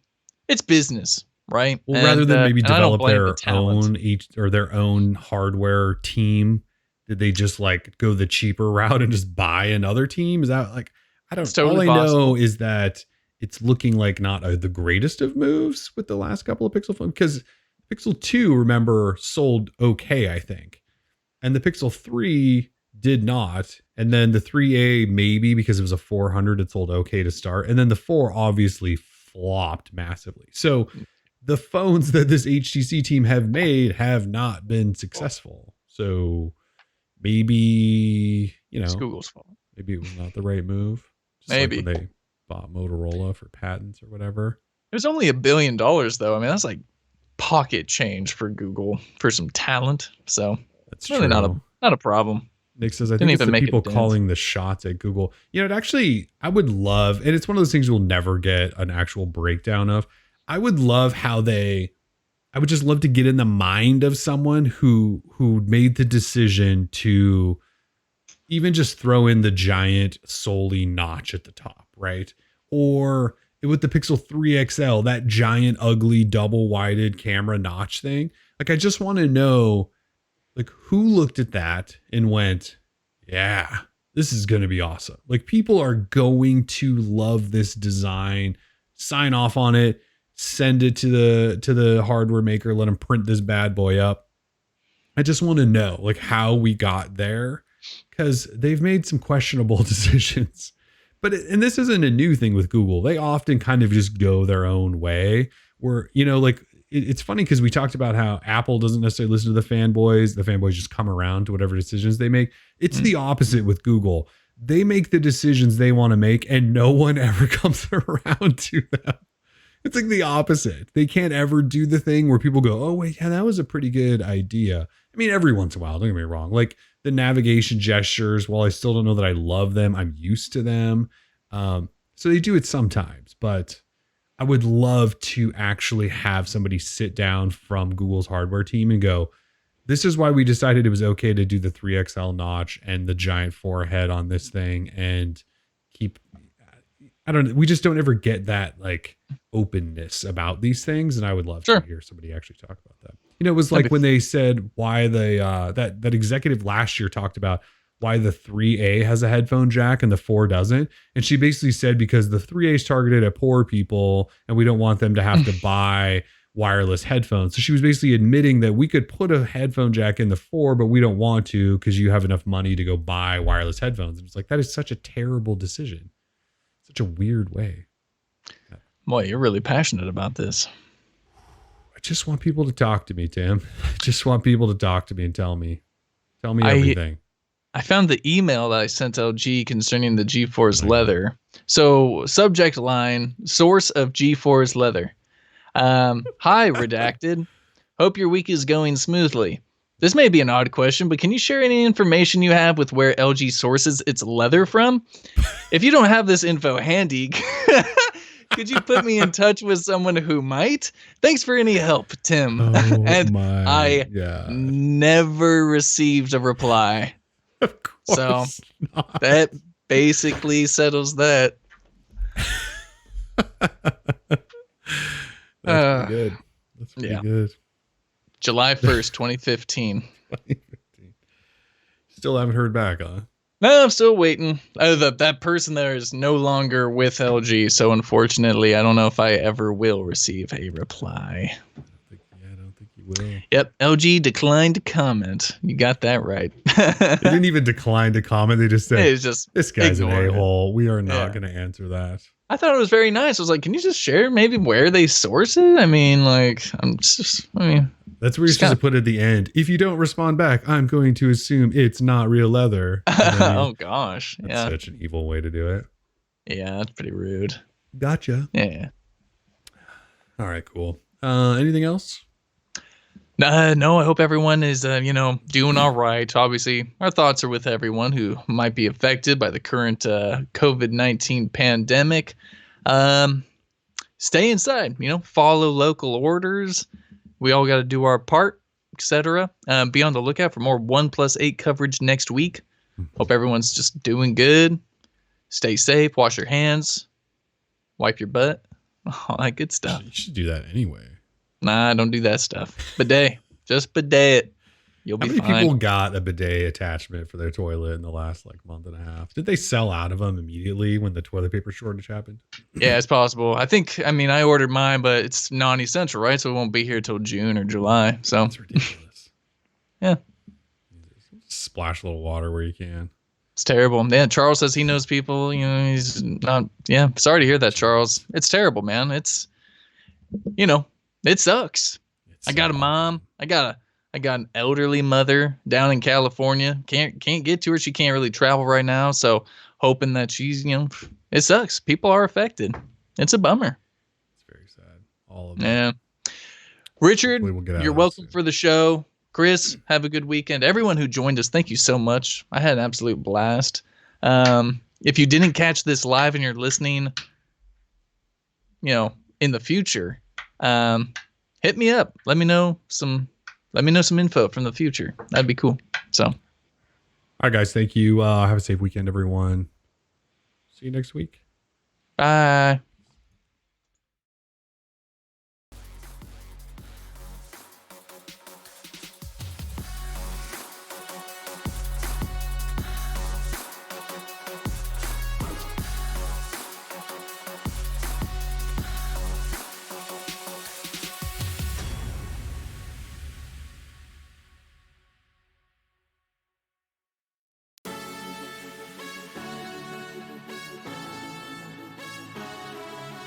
it's business, right? Well, rather than maybe develop their own hardware team, did they just like go the cheaper route and just buy another team? Is that like, I don't know. All I know is that it's looking like not the greatest of moves with the last couple of Pixel phones, because Pixel 2, remember, sold okay, I think. And the Pixel 3 did not. And then the 3A, maybe because it was a 400, it sold okay to start. And then the 4 obviously flopped massively. So the phones that this HTC team have made have not been successful. So maybe, it's Google's fault. Maybe it was not the right move. Just maybe. Like when they bought Motorola for patents or whatever. It was only $1 billion, though. I mean, that's like pocket change for Google for some talent. So that's really not a problem. Nick says, I think it's the people calling the shots at Google. I would love, and it's one of those things we'll never get an actual breakdown of. I would love I would just love to get in the mind of someone who made the decision to even just throw in the giant Soli notch at the top, right? Or with the Pixel 3 XL, that giant, ugly, double-wided camera notch thing. Like, I just want to know, like, who looked at that and went, yeah, this is going to be awesome. Like, people are going to love this design, sign off on it, send it to the hardware maker, let them print this bad boy up. I just want to know, like, how we got there, because they've made some questionable decisions. And this isn't a new thing with Google. They often kind of just go their own way, where, it's funny because we talked about how Apple doesn't necessarily listen to the fanboys. The fanboys just come around to whatever decisions they make. It's the opposite with Google. They make the decisions they want to make, and no one ever comes around to them. It's like the opposite. They can't ever do the thing where people go, oh, wait, yeah, that was a pretty good idea. I mean, every once in a while, don't get me wrong. Like the navigation gestures, while I still don't know that I love them, I'm used to them. So they do it sometimes, but I would love to actually have somebody sit down from Google's hardware team and go, this is why we decided it was okay to do the 3XL notch and the giant forehead on this thing and keep, I don't know. We just don't ever get that like openness about these things. And I would love to hear somebody actually talk about that. You know, it was like when they said why that executive last year talked about why the 3A has a headphone jack and the 4 doesn't. And she basically said, because the 3A is targeted at poor people and we don't want them to have to buy wireless headphones. So she was basically admitting that we could put a headphone jack in the 4, but we don't want to because you have enough money to go buy wireless headphones. And it's like, that is such a terrible decision. Such a weird way. Boy, you're really passionate about this. I just want people to talk to me, Tim. I just want people to talk to me and tell me everything. I found the email that I sent LG concerning the G-Force leather. So subject line, source of G-Force leather. Hi, redacted. Hope your week is going smoothly. This may be an odd question, but can you share any information you have with where LG sources its leather from? If you don't have this info handy, could you put me in touch with someone who might? Thanks for any help, Tim. Oh, and my never received a reply. Of course So not. that basically settles that. That's pretty good. That's pretty good. July 1st, 2015. Still haven't heard back, huh? No, I'm still waiting. That person there is no longer with LG, so unfortunately, I don't know if I ever will receive a reply. I don't think you will. Yep, LG declined to comment. You got that right. They didn't even decline to comment. They just said, It's just this guy's an ignore it. a-hole. We are not going to answer that. I thought it was very nice. I was like, can you just share maybe where they source it? I mean, like, that's where you're supposed to put at the end. If you don't respond back, I'm going to assume it's not real leather. Oh gosh. That's such an evil way to do it. Yeah, that's pretty rude. Gotcha. Yeah. All right, cool. Anything else? No, I hope everyone is, doing all right. Obviously, our thoughts are with everyone who might be affected by the current COVID-19 pandemic. Stay inside, follow local orders. We all got to do our part, etc. Be on the lookout for more OnePlus 8 coverage next week. Hope everyone's just doing good. Stay safe, wash your hands, wipe your butt, all that good stuff. You should do that anyway. Nah, don't do that stuff. Bidet. Just bidet it. You'll be fine. How many people got a bidet attachment for their toilet in the last month and a half? Did they sell out of them immediately when the toilet paper shortage happened? Yeah, it's possible. I ordered mine, but it's non-essential, right? So it won't be here till June or July. So that's ridiculous. Yeah. Splash a little water where you can. It's terrible. Yeah, Charles says he knows people. He's not. Yeah, sorry to hear that, Charles. It's terrible, man. It's, it sucks. I got a mom. I got an elderly mother down in California. Can't get to her. She can't really travel right now. So hoping that she's, it sucks. People are affected. It's a bummer. It's very sad. All of it. Yeah. Richard, We'll you're welcome for the show. Chris, have a good weekend. Everyone who joined us, thank you so much. I had an absolute blast. If you didn't catch this live and you're listening, in the future, hit me up. Let me know some info from the future. That'd be cool. So, all right, guys. Thank you. Have a safe weekend, everyone. See you next week. Bye.